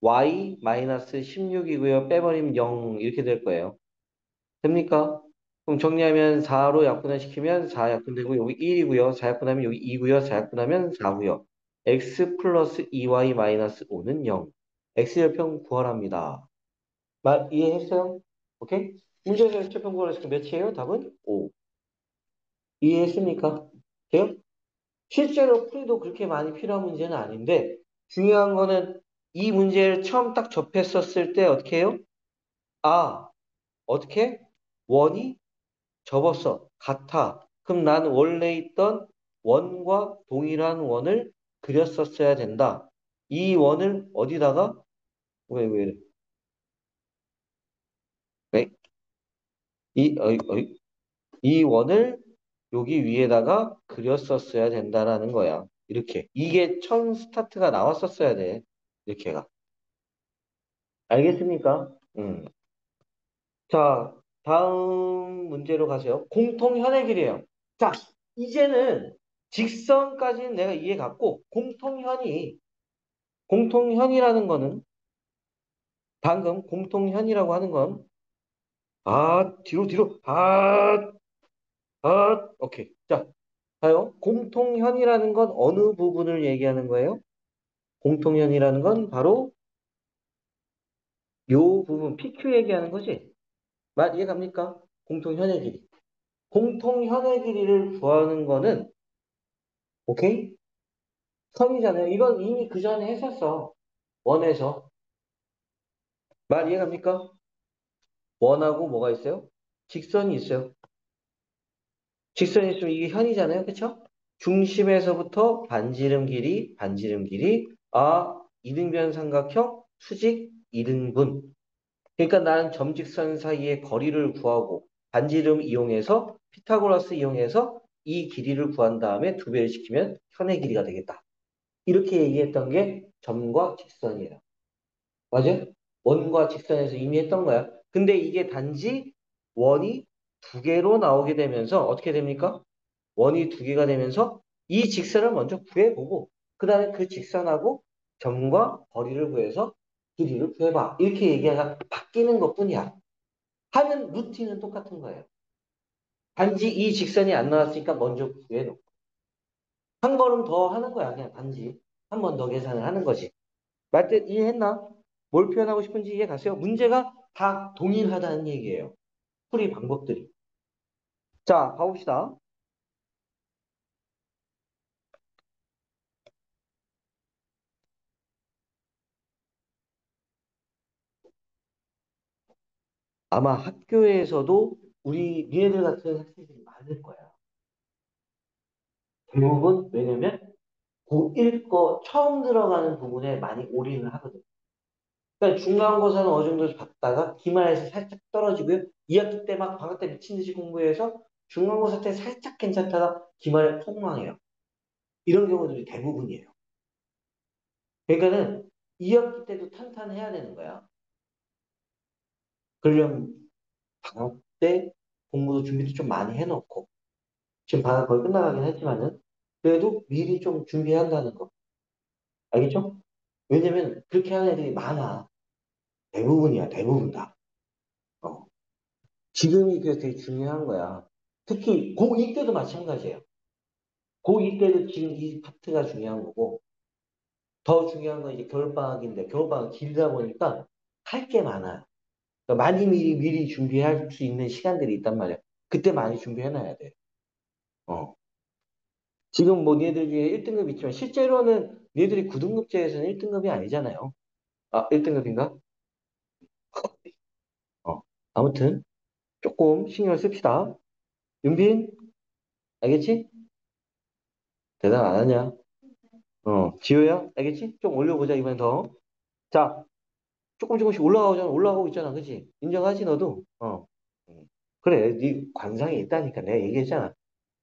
y 마이너스 16이고요. 빼버리면 0 이렇게 될 거예요. 됩니까? 그럼 정리하면 4로 약분을 시키면 4 약분되고 여기 1이고요. 4 약분하면 여기 2고요. 4 약분하면 4고요. x 플러스 2y 마이너스 5는 0. x절편 구하랍니다. 말 이해했어요? 오케이? 문제에서 x절편 구하라니까 몇이에요? 답은 5. 이해했습니까? 돼요? 실제로 풀이도 그렇게 많이 필요한 문제는 아닌데 중요한 거는 이 문제를 처음 딱 접했었을 때 어떻게 해요? 아, 어떻게? 원이 접었어. 같아. 그럼 난 원래 있던 원과 동일한 원을 그렸었어야 된다. 이 원을 어디다가? 왜 이래? 네? 이 원을 여기 위에다가 그렸었어야 된다라는 거야. 이렇게. 이게 처음 스타트가 나왔었어야 돼. 이렇게가. 알겠습니까? 자, 다음 문제로 가세요. 공통 현의 길이에요. 자, 이제는 직선까지는 내가 이해 갔고, 공통현이라는 거는, 방금 공통현이라고 하는 건, 오케이. 자, 봐요. 공통현이라는 건 어느 부분을 얘기하는 거예요? 공통현이라는 건 바로 요 부분, PQ 얘기하는 거지? 말 이해갑니까? 공통현의 길이. 공통현의 길이를 구하는 거는, 오케이? 선이잖아요. 이건 이미 그 전에 했었어. 원에서. 말 이해갑니까? 원하고 뭐가 있어요? 직선이 있어요. 직선이 있으면 이게 현이잖아요. 그쵸? 중심에서부터 반지름 길이, 이등변 삼각형, 수직, 이등분. 그러니까 나는 점직선 사이의 거리를 구하고 반지름 이용해서 피타고라스 이용해서 이 길이를 구한 다음에 두 배를 시키면 현의 길이가 되겠다. 이렇게 얘기했던 게 점과 직선이에요. 맞아요? 원과 직선에서 이미 했던 거야. 근데 이게 단지 원이 두 개로 나오게 되면서 어떻게 됩니까? 원이 두 개가 되면서 이 직선을 먼저 구해보고 그 다음에 그 직선하고 점과 거리를 구해서 길이를 구해봐. 이렇게 얘기하가 바뀌는 것뿐이야. 하는 루틴은 똑같은 거예요. 단지 이 직선이 안 나왔으니까 먼저 구해놓고 한 걸음 더 하는 거야. 그냥 단지 한 번 더 계산을 하는 거지. 말뜻 이해했나? 뭘 표현하고 싶은지 이해 갔어요? 문제가 다 동일하다는 얘기예요. 풀이 방법들이. 자, 가봅시다. 아마 학교에서도 우리 니네들 같은 학생들이 많을 거야. 대부분 왜냐면 고1 거 처음 들어가는 부분에 많이 올인을 하거든. 그러니까 중간고사는 어느 정도 봤다가 기말에서 살짝 떨어지고요. 2학기 때 막 방학 때 미친 듯이 공부해서 중간고사 때 살짝 괜찮다가 기말에 폭망해요. 이런 경우들이 대부분이에요. 그러니까는 2학기 때도 탄탄해야 되는 거야. 그러려면 방학 때 공부도 준비도 좀 많이 해놓고 지금 방학 거의 끝나가긴 했지만은 그래도 미리 좀 준비해야 한다는 거. 알겠죠? 왜냐면 그렇게 하는 애들이 많아. 대부분이야, 대부분 다. 어. 지금이 그래서 되게 중요한 거야. 특히 고2 때도 마찬가지예요. 고2 때도 지금 이 파트가 중요한 거고 더 중요한 건 이제 겨울방학인데 겨울방학 길다 보니까 할 게 많아요. 그러니까 많이 미리 준비할 수 있는 시간들이 있단 말이야. 그때 많이 준비해놔야 돼. 어. 지금 뭐 니네들 중에 1등급 있지만 실제로는 니네들이 9등급제에서는 1등급이 아니잖아요. 1등급인가? 어. 아무튼 조금 신경을 씁시다. 윤빈, 알겠지? 대답 안 하냐? 지효야, 알겠지? 좀 올려보자, 이번엔 더. 자, 조금씩 올라가고 있잖아, 그치? 인정하지, 너도? 음. 그래, 네 관상이 있다니까. 내가 얘기했잖아.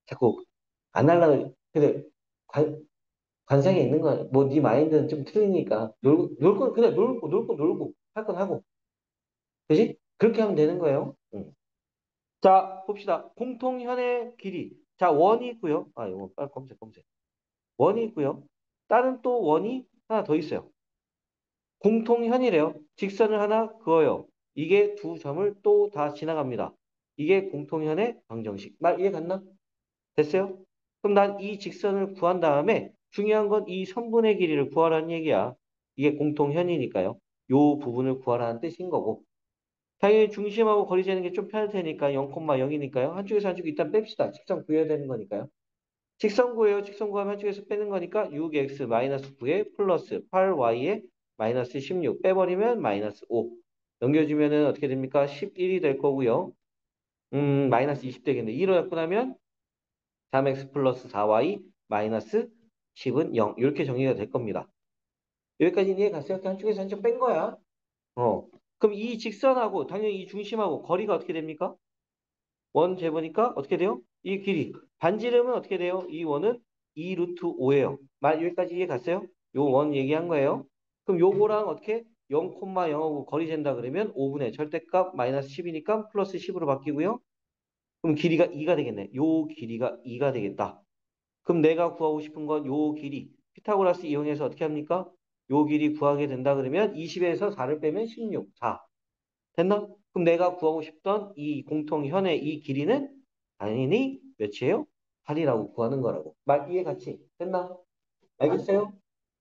자꾸 안 하려고, 근데 관상이 있는 거야. 뭐, 네 마인드는 좀 틀리니까. 놀 건, 그냥 놀고, 할 건 하고. 그지? 그렇게 하면 되는 거예요. 응. 자, 봅시다. 공통현의 길이. 자, 원이 있고요. 아, 이거 빨리 검색. 원이 있고요. 다른 또 원이 하나 더 있어요. 공통현이래요. 직선을 하나 그어요. 이게 두 점을 또 다 지나갑니다. 이게 공통현의 방정식. 말 이해 갔나? 됐어요? 그럼 난 이 직선을 구한 다음에 중요한 건 이 선분의 길이를 구하라는 얘기야. 이게 공통현이니까요. 요 부분을 구하라는 뜻인 거고. 당연히 중심하고 거리 재는 게 좀 편할 테니까 0,0이니까요. 한쪽에서 한쪽 일단 뺍시다. 직선 구해야 되는 거니까요. 직선 구해요. 직선 구하면 한쪽에서 빼는 거니까 6x 마이너스 9에 플러스 8y에 마이너스 16 빼버리면 마이너스 5. 넘겨주면은 어떻게 됩니까? 11이 될 거고요. 마이너스 20 되겠네. 1로 갖고 나면 3x 플러스 4y 마이너스 10은 0. 이렇게 정리가 될 겁니다. 여기까지 이해 갔어요? 한쪽에서 한쪽 뺀 거야. 어. 그럼 이 직선하고 당연히 이 중심하고 거리가 어떻게 됩니까? 원 재보니까 어떻게 돼요? 이 길이. 반지름은 어떻게 돼요? 이 원은 2 루트 5예요. 말 여기까지 이해 갔어요? 요 원 얘기한 거예요. 그럼 요거랑 어떻게? 0,0하고 거리 잰다 그러면 5분의 절대값 마이너스 10이니까 플러스 10으로 바뀌고요. 그럼 길이가 2가 되겠네. 요 길이가 2가 되겠다. 그럼 내가 구하고 싶은 건 요 길이. 피타고라스 이용해서 어떻게 합니까? 요 길이 구하게 된다 그러면 20에서 4를 빼면 16, 4. 됐나? 그럼 내가 구하고 싶던 이 공통현의 이 길이는 당연히 몇이에요? 8이라고 구하는 거라고. 말 이해 같이 됐나? 알겠어요?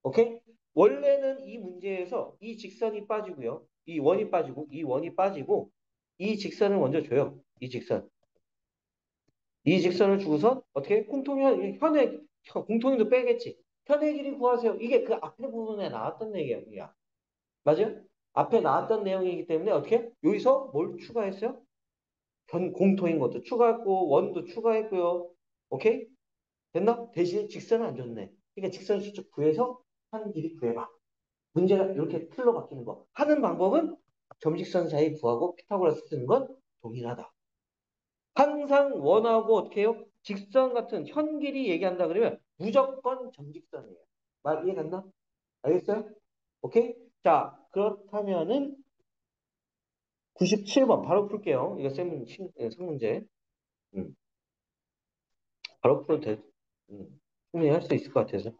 오케이? 원래는 이 문제에서 이 직선이 빠지고요. 이 원이 빠지고 이 직선을 먼저 줘요. 이 직선. 이 직선을 주고서 어떻게 공통인도 빼겠지. 현의 길이 구하세요. 이게 그 앞에 부분에 나왔던 내용이야. 맞아요? 앞에 나왔던 내용이기 때문에 어떻게? 여기서 뭘 추가했어요? 공통인 것도 추가했고 원도 추가했고요. 오케이? 됐나? 대신에 직선은 안 줬네. 그러니까 직선 수축 구해서 하는 길이 구해봐. 문제가 이렇게 틀로 바뀌는 거. 하는 방법은 점직선 사이 구하고 피타고라스 쓰는 건 동일하다. 항상 원하고 어떻게 해요? 직선 같은 현길이 얘기한다 그러면 무조건 점직선이에요. 말 이해 갔나? 알겠어요? 오케이? 자, 그렇다면은 97번 바로 풀게요. 이거 문제. 음, 바로 풀어도 충분히 할 수 있을 것 같아서.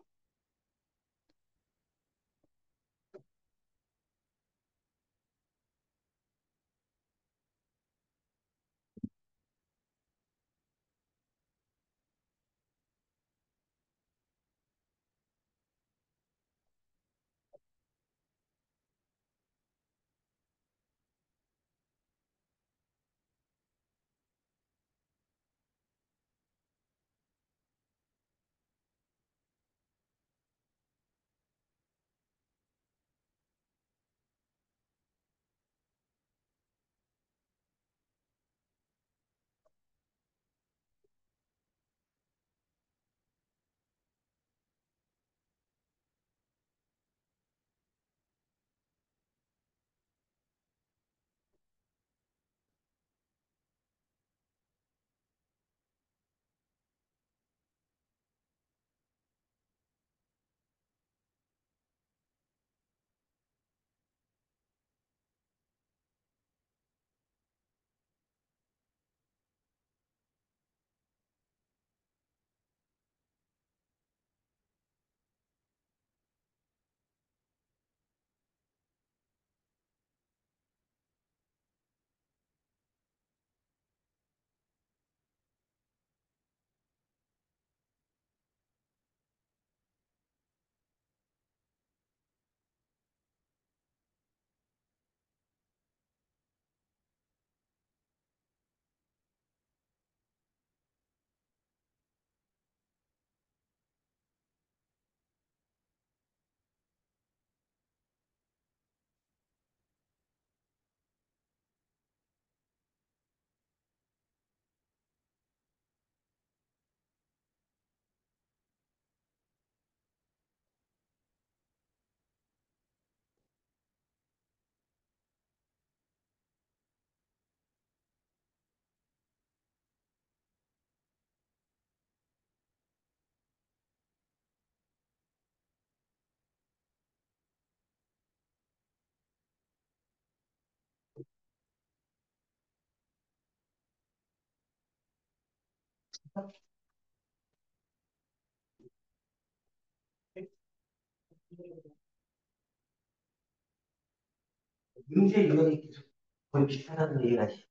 문제 유형이 계속 거의 비슷하다는 얘기가 지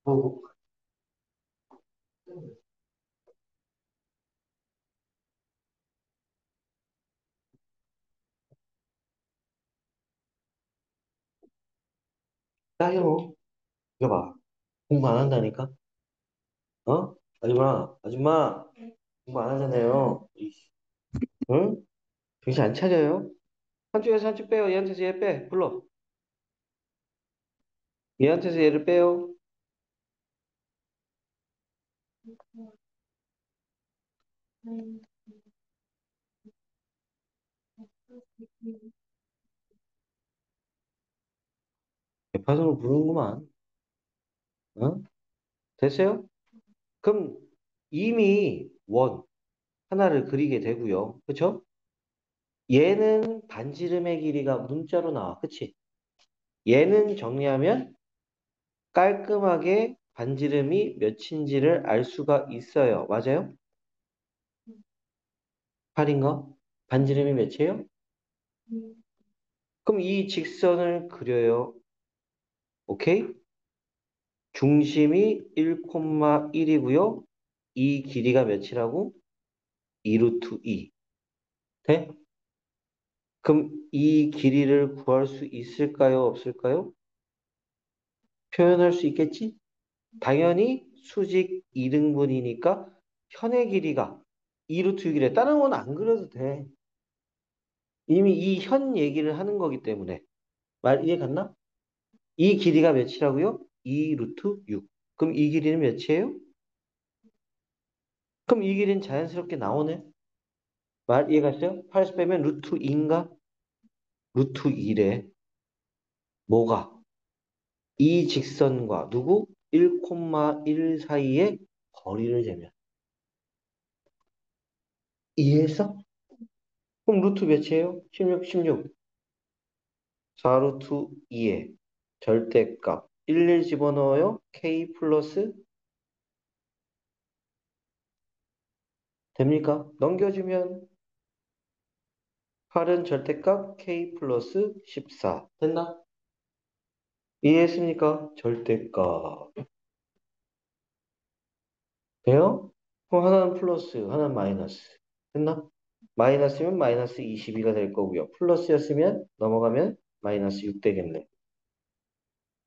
뭐, 따요. 이거 봐. 공부 안 한다니까? 어? 아줌마, 아줌마, 공부 안 하잖아요. 응? 정신 안 차려요? 한쪽에서 한쪽 빼요. 얘한테서 얘 빼. 불러. 얘한테서 얘를 빼요. 개파선으로 부르는구만. 어? 됐어요? 그럼 이미 원 하나를 그리게 되고요. 그쵸? 얘는 반지름의 길이가 문자로 나와. 그치? 얘는 정리하면 깔끔하게 반지름이 몇인지를 알 수가 있어요. 맞아요? 8인가? 반지름이 몇이에요? 그럼 이 직선을 그려요. 오케이? 중심이 1,1이고요. 이 길이가 몇이라고? 2 루트 2. 돼? 그럼 이 길이를 구할 수 있을까요? 없을까요? 표현할 수 있겠지? 당연히 수직 2등분이니까 현의 길이가 2 루트 6이래. 다른 건 안 그려도 돼. 이미 이 현 얘기를 하는 거기 때문에. 말 이해 갔나? 이 길이가 몇이라고요? 2 루트 6. 그럼 이 길이는 몇이에요? 그럼 이 길이는 자연스럽게 나오네. 말 이해 갔어요? 8에서 빼면 루트 2인가? 루트 2래. 뭐가? 이 직선과 누구? 1,1 사이의 거리를 재면. 이해했어? 그럼 루트 몇이에요? 16, 16. 4 루트 2에 절대값 1 집어넣어요. k 플러스 됩니까? 넘겨주면 8은 절대값 k 플러스 14. 됐나? 이해했습니까? 절대값. 돼요? 그럼 하나는 플러스, 하나는 마이너스. 됐나? 마이너스면 마이너스 22가 될 거고요. 플러스였으면 넘어가면 마이너스 6 되겠네.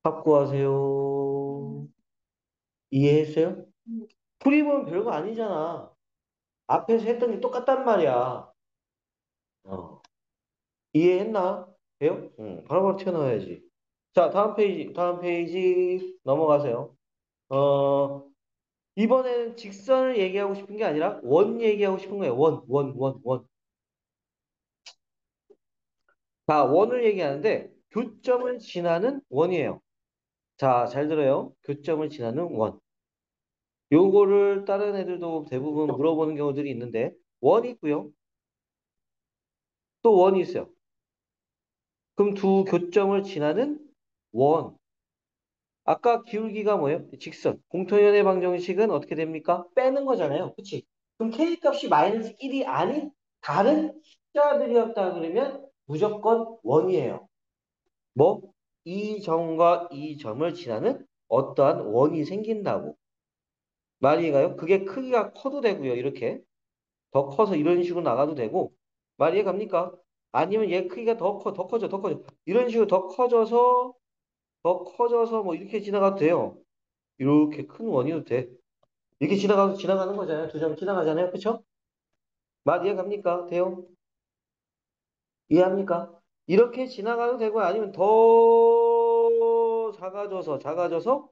합구하세요. 이해했어요? 풀이 보면 별거 아니잖아. 앞에서 했던 게 똑같단 말이야. 어. 이해했나? 돼요? 응, 바로바로 튀어나와야지. 자, 다음 페이지 넘어가세요. 어, 이번에는 직선을 얘기하고 싶은 게 아니라 원 얘기하고 싶은 거예요. 원. 자, 원을 얘기하는데 교점을 지나는 원이에요. 자, 잘 들어요. 교점을 지나는 원. 요거를 다른 애들도 대부분 물어보는 경우들이 있는데 원이 있고요. 또 원이 있어요. 그럼 두 교점을 지나는 원. 아까 기울기가 뭐예요? 직선. 공통연의 방정식은 어떻게 됩니까? 빼는 거잖아요. 그치? 그럼 k 값이 마이너스 1이 아닌 다른 숫자들이었다 그러면 무조건 원이에요. 뭐? 이 점과 이 점을 지나는 어떠한 원이 생긴다고. 말이 가요? 그게 크기가 커도 되고요. 이렇게. 더 커서 이런 식으로 나가도 되고. 말이 갑니까? 아니면 얘 크기가 더 커져. 이런 식으로 더 커져서 뭐 이렇게 지나가도 돼요. 이렇게 큰 원이도 돼. 이렇게 지나가는 거잖아요. 두 점 지나가잖아요. 그쵸? 말 이해 갑니까? 돼요? 이해합니까? 이렇게 지나가도 되고 아니면 더 작아져서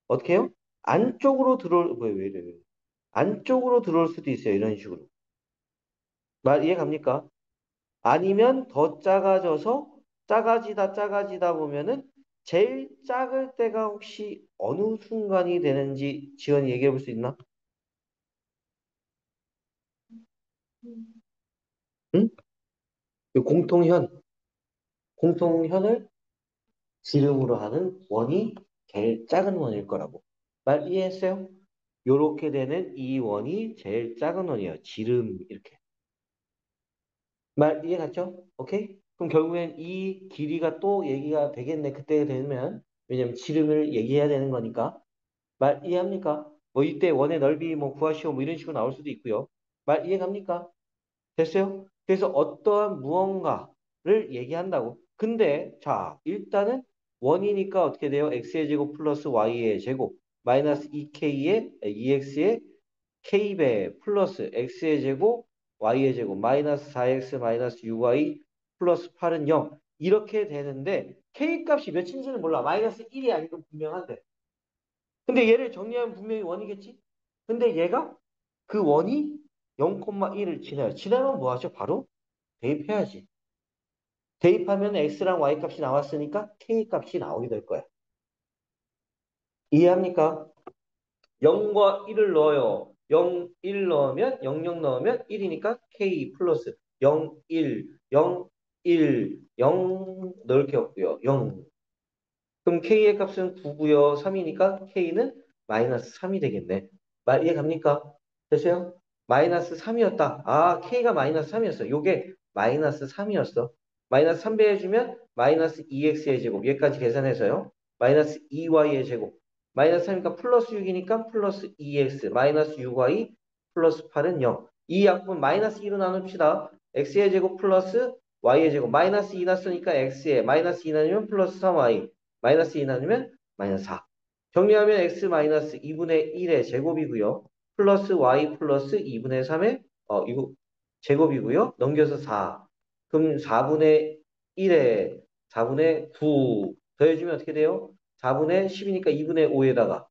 어떻게 해요? 안쪽으로 왜 이래? 안쪽으로 들어올 수도 있어요. 이런 식으로. 말 이해 갑니까? 아니면 더 작아져서 작아지다 보면은 제일 작을 때가 혹시 어느 순간이 되는지 지원이 얘기해 볼 수 있나? 응? 이 공통현을 지름으로 하는 원이 제일 작은 원일 거라고. 말 이해했어요? 요렇게 되는 이 원이 제일 작은 원이에요. 지름 이렇게. 말 이해 갔죠? 오케이? 그럼 결국엔 이 길이가 또 얘기가 되겠네. 그때 되면. 왜냐면 지름을 얘기해야 되는 거니까. 말 이해합니까? 뭐 이때 원의 넓이 뭐 구하시오 뭐 이런 식으로 나올 수도 있고요. 말 이해 갑니까? 됐어요? 그래서 어떠한 무언가를 얘기한다고. 근데 자 일단은 원이니까 어떻게 돼요? x의 제곱 플러스 y의 제곱 마이너스 2k의 2x의 k배 플러스 x의 제곱 y의 제곱 마이너스 4x 마이너스 6y 플러스 8은 0 이렇게 되는데 k 값이 몇인지는 몰라. 마이너스 1이 아니면 분명한데. 근데 얘를 정리하면 분명히 원이겠지? 근데 얘가 그 원이 0,1을 지나요. 지나면 뭐 하죠? 바로 대입해야지. 대입하면 x랑 y 값이 나왔으니까 k 값이 나오게 될 거야. 이해합니까? 0과 1을 넣어요. 0, 1 넣으면 0, 0 넣으면 1이니까 k 플러스 0, 1, 0, 1, 0 넣을 게 없고요. 0. 그럼 k의 값은 9고요. 3이니까 k는 마이너스 3이 되겠네. 말 이해 갑니까? 되세요? 마이너스 3이었다. 아, k가 마이너스 3이었어. 요게 마이너스 3이었어. 마이너스 3 배해주면 마이너스 2x의 제곱. 얘까지 계산해서요. 마이너스 2y의 제곱. 마이너스 3이니까 플러스 6이니까 플러스 2x. 마이너스 6y 플러스 8은 0. 이 약분 마이너스 2로 나눕시다. x의 제곱 플러스 y의 제곱. 마이너스 2 났으니까 x에 마이너스 2 나누면 플러스 3y. 마이너스 2 나누면 마이너스 4. 정리하면 x 마이너스 2분의 1의 제곱이고요. 플러스 y 플러스 2분의 3의 이거 제곱이고요. 넘겨서 4. 그럼 4분의 1에 4분의 9 더해주면 어떻게 돼요? 4분의 10이니까 2분의 5에다가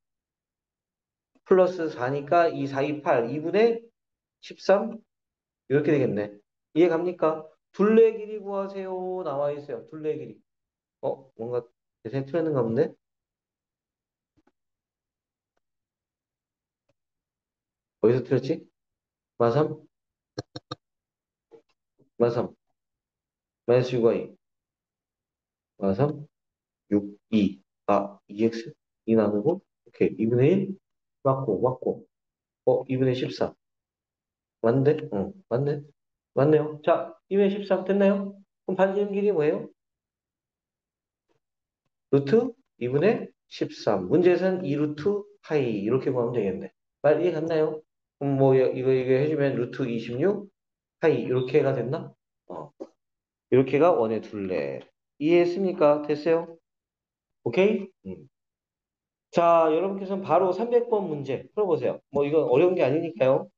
플러스 4니까 2, 4, 2, 8, 2분의 13 이렇게 되겠네. 이해 갑니까? 둘레 길이 구하세요. 나와 있어요. 둘레 길이. 뭔가 대세 틀렸는가 본데? 어디서 틀렸지? 마삼? 마삼. 마이너스 6y. 마삼? 6, 2. 2x? 2 나누고, 오케이. 2분의 1? 맞고. 2분의 14. 맞는데? 맞네. 맞네요. 자, 2분의 13 됐나요? 그럼 반지름 길이 뭐예요? 루트 2분의 13. 문제에서는 2 루트 파이. 이렇게 보면 되겠네. 말 이해 갔나요? 그럼 뭐, 이거 해주면 루트 26 파이. 이렇게가 됐나? 어. 이렇게가 원의 둘레. 이해했습니까? 됐어요? 오케이? 자, 여러분께서는 바로 300번 문제 풀어보세요. 뭐 이건 어려운 게 아니니까요.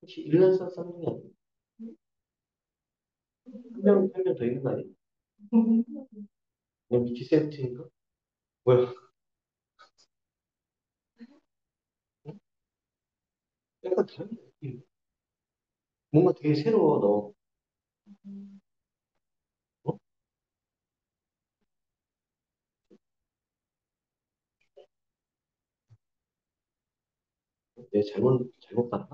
혹시 1년산 쌍둥이 아니에요? 한 명 더 있는 거 아니에요? 그냥 미키 세트인가? 뭐야? 약간 다른 느낌. 뭔가 되게 새로워, 너. 어? 내가 잘못 봤나?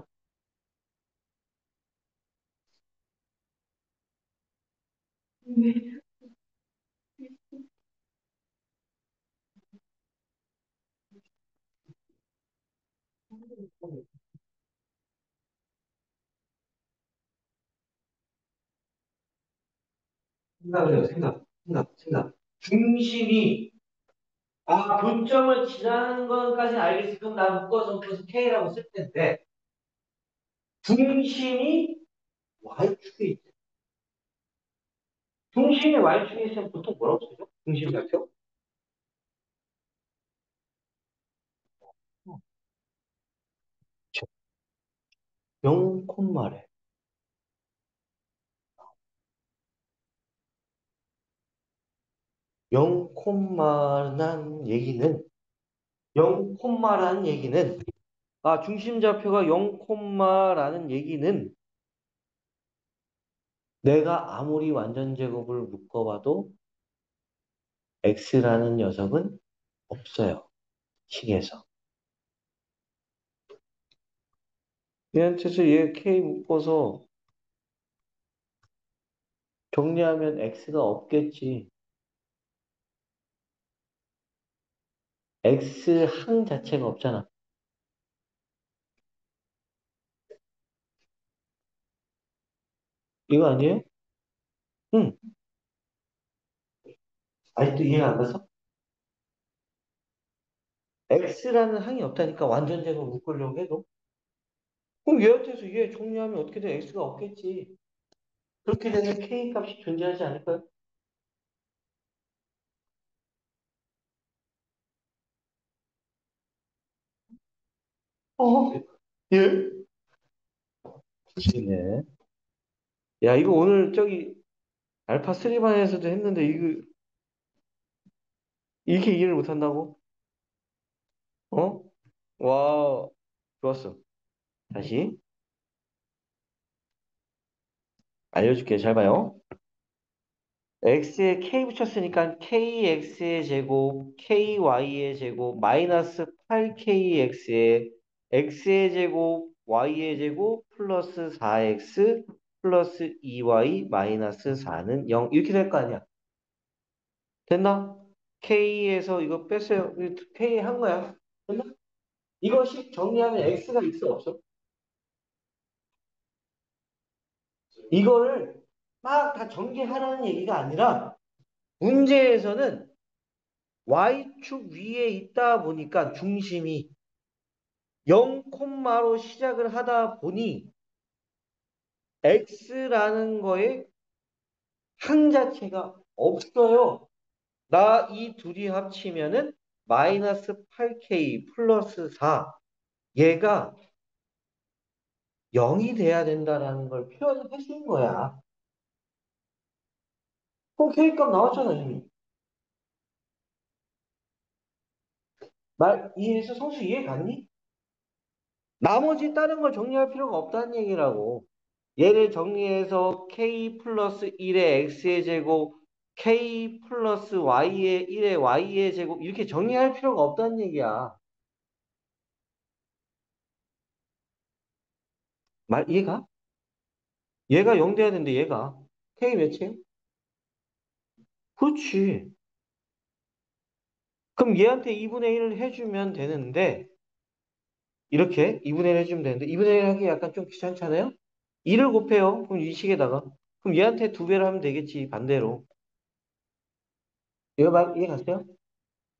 생각을 해요, 생각. 중심이, 교점을 지나는 것까지는 알겠어. 그럼 나 묶어서 K라고 쓸 텐데, 중심이 Y축에 있대. 중심이 Y축에 있으면 보통 뭐라고 쓰죠? 중심 좌표? 0 콤마래. 0 콤마란 얘기는, 0 콤마라는 얘기는, 중심 좌표가 0 콤마라는 얘기는 내가 아무리 완전 제곱을 묶어봐도 X라는 녀석은 없어요. 식에서. 얘한테서 얘 K 묶어서 정리하면 X가 없겠지. X 항 자체가 없잖아. 이거 아니에요? 응. 아직도 이해가 안 가서? X라는 항이 없다니까 완전 제곱 묶으려고 해도. 그럼 얘한테서 얘 정리하면 어떻게든 X가 없겠지. 그렇게 되면 K 값이 존재하지 않을까요? 어? 예? 그치네. 야, 이거 오늘 저기 알파 3반에서도 했는데 이거 이렇게 이해를 못한다고? 어? 와, 좋았어. 다시 알려줄게. 잘 봐요. x에 k 붙였으니까 kx의 제곱, ky의 제곱, 마이너스 8kx에 x의 제곱, y의 제곱, 플러스 4x, 플러스 2y, 마이너스 4는 0. 이렇게 될 거 아니야. 됐나? k에서 이거 뺐어요. k 한 거야. 됐나? 이것이 정리하면 x가 있어, 없어? 이거를 막 다 전개하라는 얘기가 아니라 문제에서는 y축 위에 있다 보니까 중심이 0 콤마로 시작을 하다 보니 x라는 거에 항 자체가 없어요. 나 이 둘이 합치면은 마이너스 8k 플러스 4 얘가 0이 돼야 된다라는 걸 표현을 해준 거야. 그럼 k값 나왔잖아 이미. 말 이해해서 성수 이해 갔니? 나머지 다른 걸 정리할 필요가 없다는 얘기라고. 얘를 정리해서 k 플러스 1의 x의 제곱, k 플러스 y의 1의 y의 제곱 이렇게 정리할 필요가 없다는 얘기야. 말 이해가? 얘가 0 돼야 되는데 얘가 k 몇이에요? 그렇지. 그럼 얘한테 2분의 1을 해주면 되는데 이렇게 2분의 1 해주면 되는데 2분의 1 하기 약간 좀 귀찮잖아요? 2를 곱해요. 그럼 이 식에다가 그럼 얘한테 2배를 하면 되겠지 반대로. 이거 말 이해 갔어요?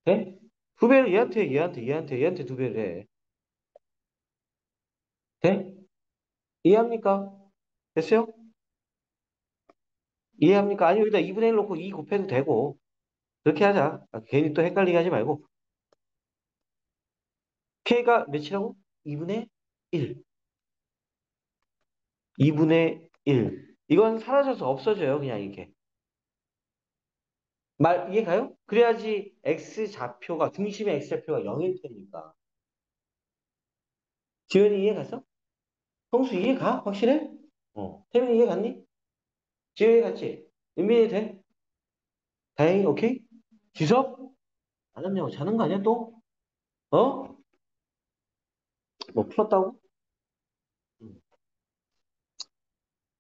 네? 2배를 얘한테 2배를 해. 돼? 이해합니까? 됐어요? 이해합니까? 아니, 여기다 2분의 1 놓고 2 곱해도 되고. 그렇게 하자. 괜히 또 헷갈리게 하지 말고. K가 몇이라고? 2분의 1. 2분의 1. 이건 사라져서 없어져요. 그냥 이렇게. 말 이해가요? 그래야지 X좌표가, 중심의 X좌표가 0일 테니까. 지현이 이해갔어? 성수 이해가? 확실해? 태민이 이해갔니? 지현이 갔지? 윤민이 돼? 다행히 오케이? 지섭? 안 왔냐고 자는 거 아니야 또? 어? 뭐 풀었다고? 음.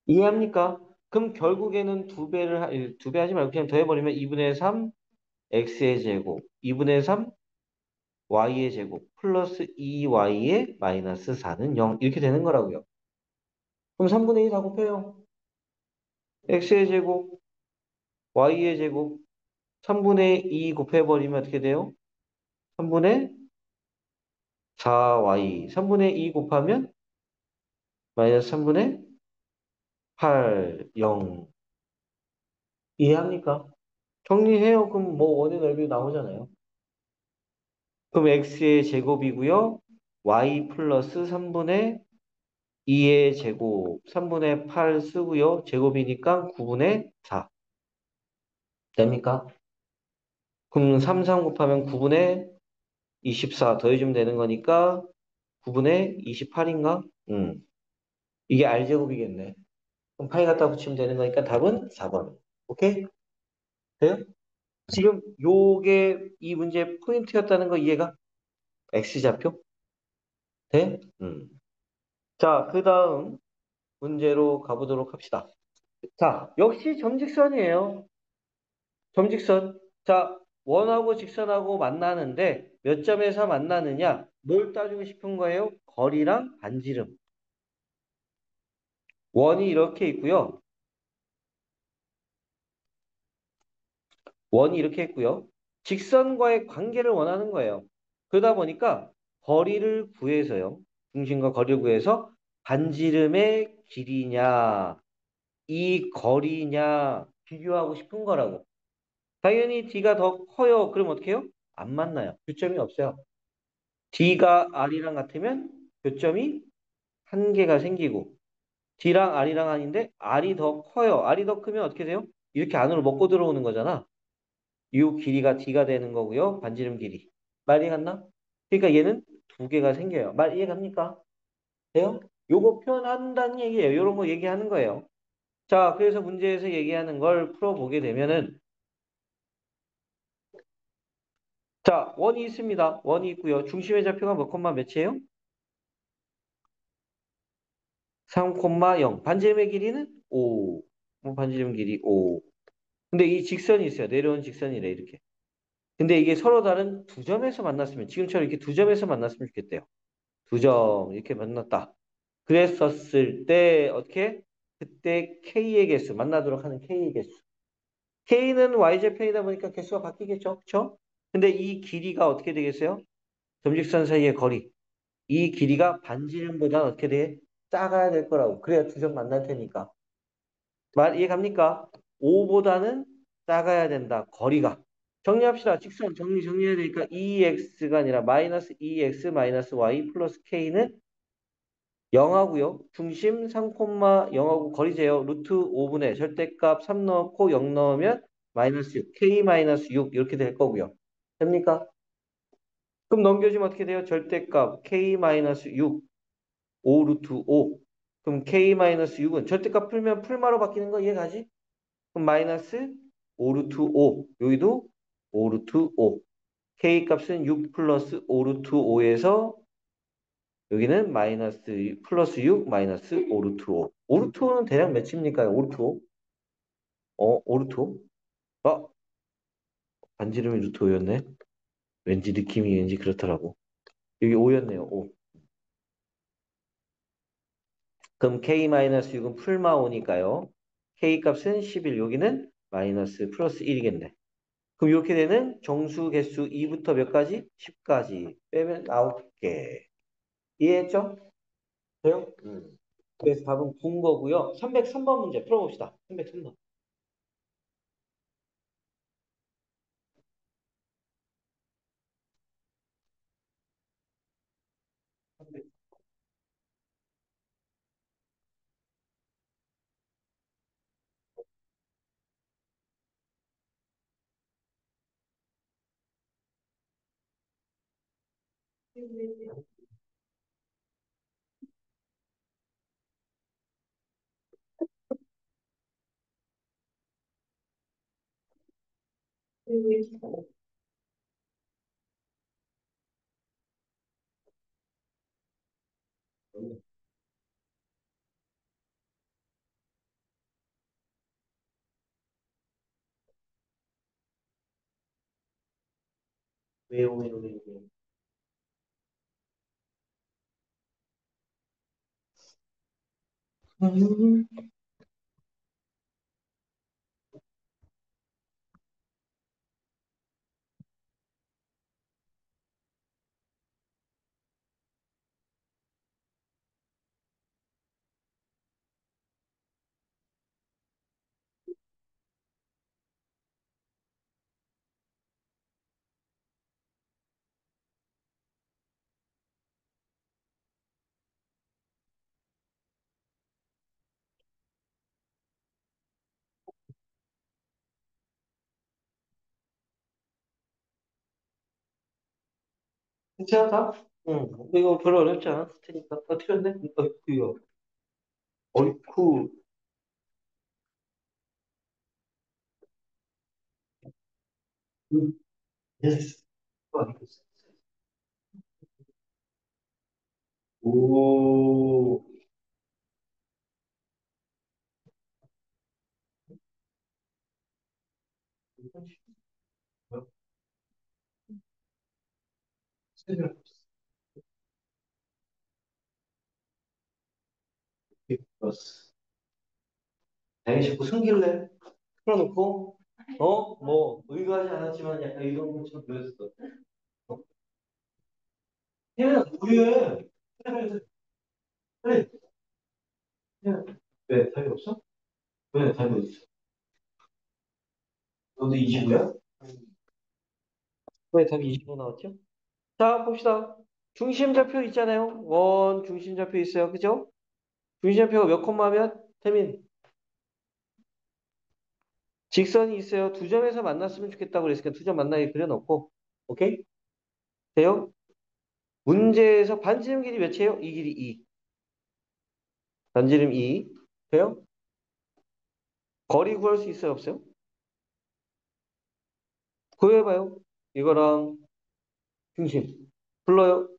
이해합니까? 그럼 결국에는 두 배 하지 말고 그냥 더해버리면 2분의 3 x의 제곱, 2분의 3 y의 제곱, 플러스 2y의 마이너스 4는 0 이렇게 되는 거라고요. 그럼 3분의 2 다 곱해요. x의 제곱, y의 제곱, 3분의 2 곱해버리면 어떻게 돼요? 3분의 4y, 3분의 2 곱하면 마이너스 3분의 8, 0. 이해합니까? 정리해요. 그럼 뭐 원의 넓이 나오잖아요. 그럼 x의 제곱이고요. y 플러스 3분의 2의 제곱, 3분의 8 쓰고요. 제곱이니까 9분의 4. 됩니까? 그럼 3, 3 곱하면 9분의 24 더해주면 되는 거니까 9분의 28인가? 이게 r제곱이겠네. 그럼 파이 갖다 붙이면 되는 거니까 답은 4번. 오케이? 돼요? 지금 요게 이 문제의 포인트였다는 거 이해가? X좌표? 돼? 자, 그 다음 문제로 가보도록 합시다. 자, 역시 점직선이에요. 점직선. 자, 원하고 직선하고 만나는데 몇 점에서 만나느냐? 뭘 따지고 싶은 거예요? 거리랑 반지름. 원이 이렇게 있고요. 원이 이렇게 있고요. 직선과의 관계를 원하는 거예요. 그러다 보니까 거리를 구해서요. 중심과 거리를 구해서 반지름의 길이냐, 이 거리냐 비교하고 싶은 거라고. 당연히 D가 더 커요. 그럼 어떻게 해요? 안 만나요. 교점이 없어요. D가 R이랑 같으면 교점이 한 개가 생기고 D랑 R이랑 아닌데 R이 더 커요. R이 더 크면 어떻게 돼요? 이렇게 안으로 먹고 들어오는 거잖아. 이 길이가 D가 되는 거고요. 반지름 길이. 말 이해갔나? 그러니까 얘는 두 개가 생겨요. 말 이해갑니까? 돼요? 요거 표현한다는 얘기예요. 요런 거 얘기하는 거예요. 자, 그래서 문제에서 얘기하는 걸 풀어보게 되면은 자, 원이 있습니다. 원이 있고요. 중심의 좌표가 몇 콤마 몇이에요? 3,0. 반지름의 길이는 5. 반지름 길이 5. 근데 이 직선이 있어요. 내려온 직선이래, 이렇게. 근데 이게 서로 다른 두 점에서 만났으면, 지금처럼 이렇게 두 점에서 만났으면 좋겠대요. 두 점, 이렇게 만났다. 그랬었을 때, 어떻게? 그때 K의 개수, 만나도록 하는 K의 개수. K는 Y좌편이다 보니까 개수가 바뀌겠죠? 그쵸? 근데 이 길이가 어떻게 되겠어요? 점직선 사이의 거리. 이 길이가 반지름보다 어떻게 돼? 작아야 될 거라고. 그래야 두 점 만날 테니까. 말 이해 갑니까? 5보다는 작아야 된다. 거리가. 정리합시다. 직선 정리해야 되니까 2x가 아니라 마이너스 2x 마이너스 y 플러스 k는 0하고요. 중심 3,0하고 거리 재요. 루트 5분의 절대값 3 넣고 0 넣으면 마이너스 6, k 마이너스 6 이렇게 될 거고요. 됩니까? 그럼 넘겨주면 어떻게 돼요? 절대값 k 마이너스 6, 5 루트 5. 그럼 k-6은 절대값 풀면 풀마로 바뀌는 거 이해가지? 그럼 마이너스 5 루트 5. 여기도 5 루트 5. k 값은 6 플러스 5 루트 5에서 여기는 마이너스 플러스 6 마이너스 5 루트 5. 5 루트 5는 대략 몇입니까? 5 루트 5? 5 루트 5? 아, 반지름이 루트 5였네. 왠지 느낌이 왠지 그렇더라고. 여기 5였네요. 5. 그럼 k-6은 풀마 5니까요. k 값은 11. 여기는 마이너스 플러스 1이겠네. 그럼 이렇게 되는 정수 개수 2부터 몇 가지? 10까지. 빼면 9개. 이해했죠? 돼요? 그래서 답은 9인 거고요. 303번 문제 풀어봅시다. 303번. 왜요, 왜요, 왜요, 왜요? 음, 괜찮다? 응. 이거 별로 어렵지 않았을 테니까. 어떻게 했네? 이거. 어이쿠. 예스. 오. 당연히 자꾸 숨길래 풀어놓고, 뭐, 의도하지 않았지만 약간 이런 것처럼 보였어. 혜연아, 우유해. 그래, 그래. 혜연아. 왜, 답이 없어? 왜, 답이 어딨어? 너도 25야? 왜 답이 25 나왔죠? 자, 봅시다. 중심좌표 있잖아요. 원 중심좌표 있어요. 그죠? 중심좌표가 몇 콤마면? 태민. 직선이 있어요. 두 점에서 만났으면 좋겠다고 그랬으니까 두 점 만나게 그려놓고. 오케이? 돼요? 문제에서 반지름 길이 몇이에요? 이 길이 2. 반지름 2. 돼요? 거리 구할 수 있어요? 없어요? 구해봐요. 이거랑 중심. 불러요.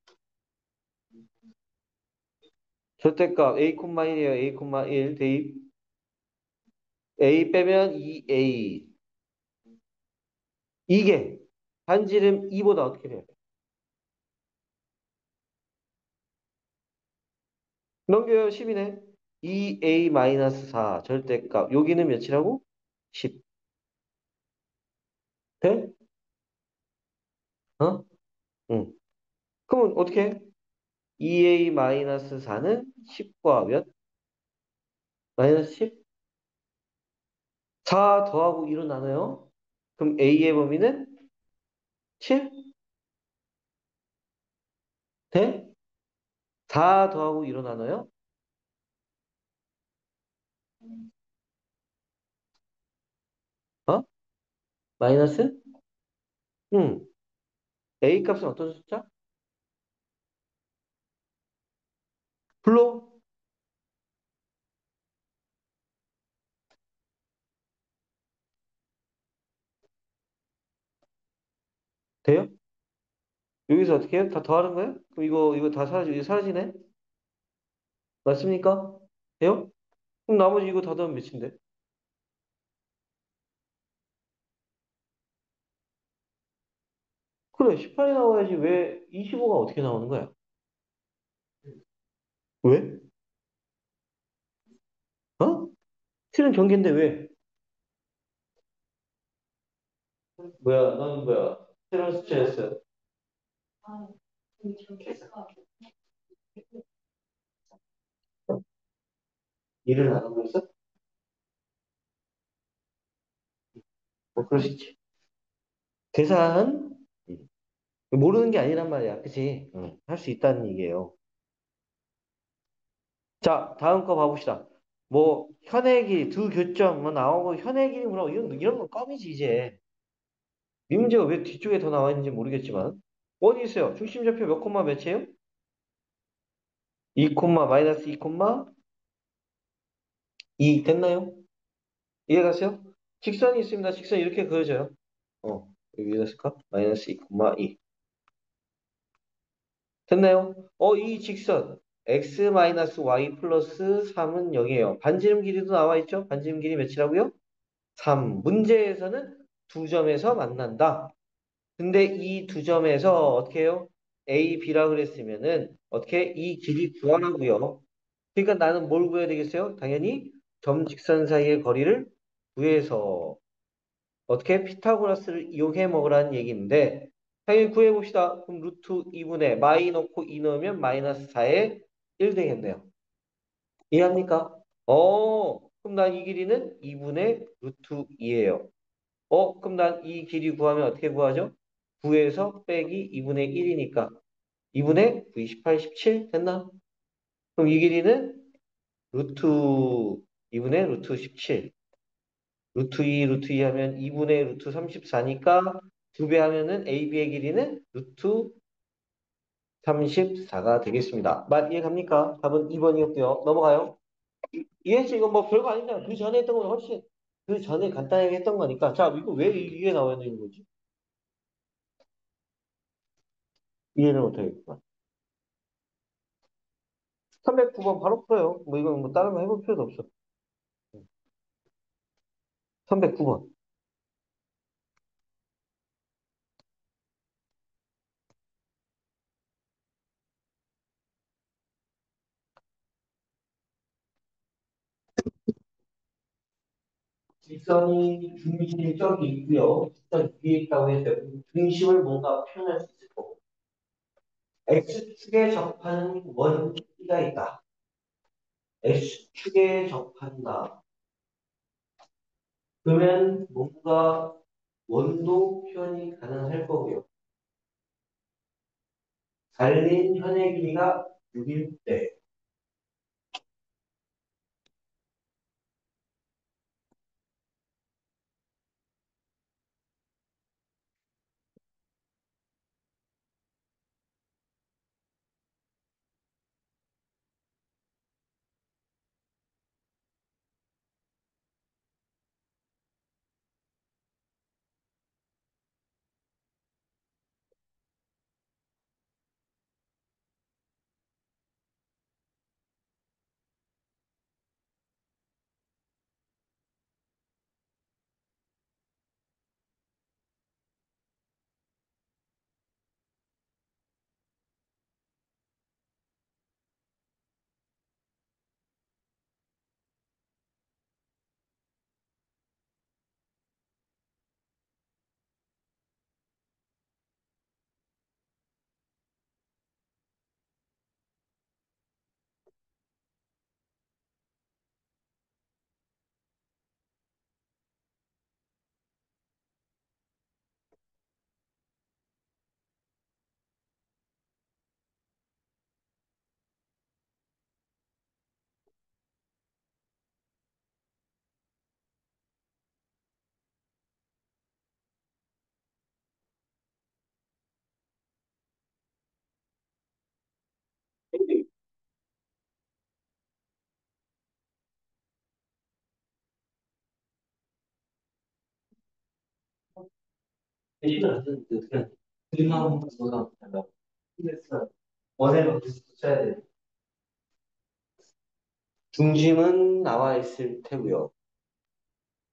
절대값 a, 1이에요. a, 1 대입. a 빼면 2a. 이게 반지름 2보다 어떻게 돼요? 넘겨요. 10이네. 2a-4 절대값. 여기는 몇이라고? 10. 돼? 어? 응. 그러면 어떻게 해? 2a-4는 10과 몇? 마이너스 10? 4 더하고 2로 나눠요. 그럼 a의 범위는 7? 돼? 4 더하고 2로 나눠요. 어? 마이너스? 응. a 값은 어떤 숫자? 불러. 돼요? 여기서 어떻게 해요? 다 더하는 거예요? 그럼 이거 다 이거 사라지네? 맞습니까? 돼요? 그럼 나머지 이거 다 더하면 몇인데? 그래, 18이 나와야지. 왜 25가 어떻게 나오는 거야? 왜? 어? 실은 경계인데 왜? 뭐야, 넌 뭐야? 새로운 숫자였어. 일을 안 하고 있어? 뭐, 그럴 수 있지. 계산, 모르는 게 아니란 말이야. 그치? 응. 할 수 있다는 얘기예요. 자, 다음 거 봐봅시다. 뭐, 현액이 두 교점, 뭐, 나오고, 현액이 뭐, 이런 건 껌이지, 이제. 이 문제가 왜 뒤쪽에 더 나와 있는지 모르겠지만. 어디 있어요? 중심좌표 몇 콤마 몇이에요? 2 콤마, 마이너스 2 콤마 2 됐나요? 이해가세요? 직선이 있습니다. 직선 이렇게 그어져요. 여기 이랬을까? 마이너스 2, 2. 됐나요? 이 직선 x 마이너스 y 플러스 3은 0이에요. 반지름 길이도 나와 있죠? 반지름 길이 몇이라고요? 3. 문제에서는 두 점에서 만난다. 근데 이 두 점에서 어떻게 해요? A, B라 그랬으면은 어떻게 이 길이 구하라고요. 그러니까 나는 뭘 구해야 되겠어요? 당연히 점 직선 사이의 거리를 구해서 어떻게 피타고라스를 이용해 먹으라는 얘기인데 당연히 구해봅시다. 그럼 루트 2분의 마이 넣고 2 넣으면 마이너스 4에 1 되겠네요. 이해합니까? 그럼 난 이 길이는 2분의 루트 2예요. 그럼 난 이 길이 구하면 어떻게 구하죠? 9에서 빼기 2분의 1이니까 2분의 9, 28, 17 됐나? 그럼 이 길이는 루트 2분의 루트 17. 루트 2 하면 2분의 루트 34니까 2배 하면은 AB의 길이는 루트 34가 되겠습니다. 말 이해 갑니까? 답은 2번이었고요. 넘어가요. 이해했지? 이거 뭐 별거 아니잖아. 그 전에 했던 건 훨씬 그 전에 간단하게 했던 거니까. 자, 이거 왜 이게 나와 있는 거지? 이해를 못하겠구만. 309번 바로 풀어요. 뭐 이건 뭐 다른 거 해볼 필요도 없어. 309번. 직선이 중심이 저기 있고요. 직선 위에 있다고 했어요. 중심을 뭔가 표현할 수 있을 거고. X축에 접하는 원기가 있다. X축에 접한다. 그러면 뭔가 원도 표현이 가능할 거고요. 달린 현의 길이가 6일 때. 대신을 안 쓰는데 어떻게 하지? 그림만 보다 된다고. 원래는 어떻게 써야 돼? 중심은 나와 있을 테고요.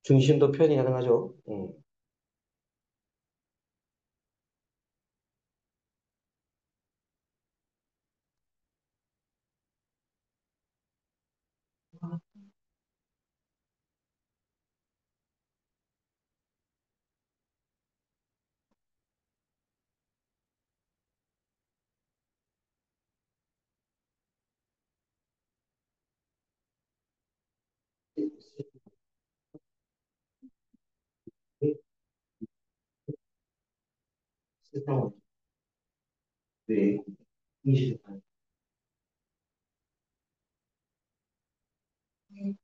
중심도 표현이 가능하죠. 네.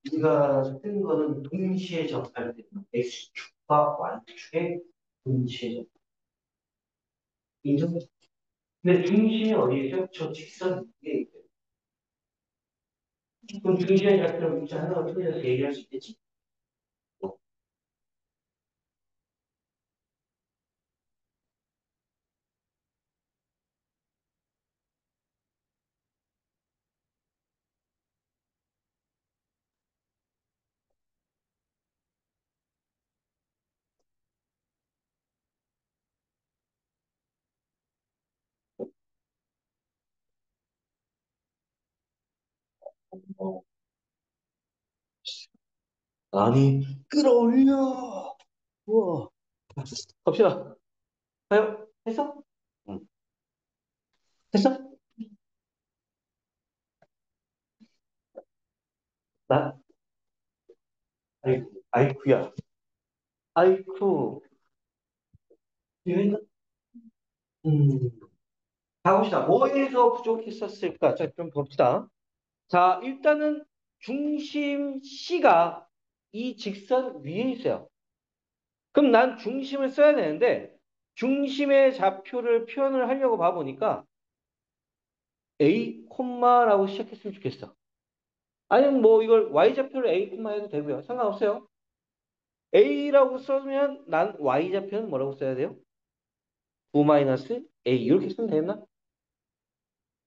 우리가 쓴 거는 동시에 접할 때 X축과 Y축의 동시에 접. 인정? 근데 중심이 어디에 있죠? 저 직선 위에 있어요. 그럼 중심의 좌표를 문자 하나가 통해서 얘기할 수 있겠지? 어, 아니, 끌어올려. 우와. 갑시다. 가요. 했어? 응. 했어? 나, 아이쿠야. 아이쿠. 이랬나? 음. 가봅시다. 뭐에서 부족했었을까? 자, 좀 봅시다. 자, 일단은 중심 C가 이 직선 위에 있어요. 그럼 난 중심을 써야 되는데, 중심의 좌표를 표현을 하려고 봐보니까 A, 콤마라고 시작했으면 좋겠어. 아니면 뭐 이걸 Y좌표를 A, 콤마 해도 되고요. 상관없어요. A라고 써면 난 Y좌표는 뭐라고 써야 돼요? 9-A 이렇게 쓰면 되나?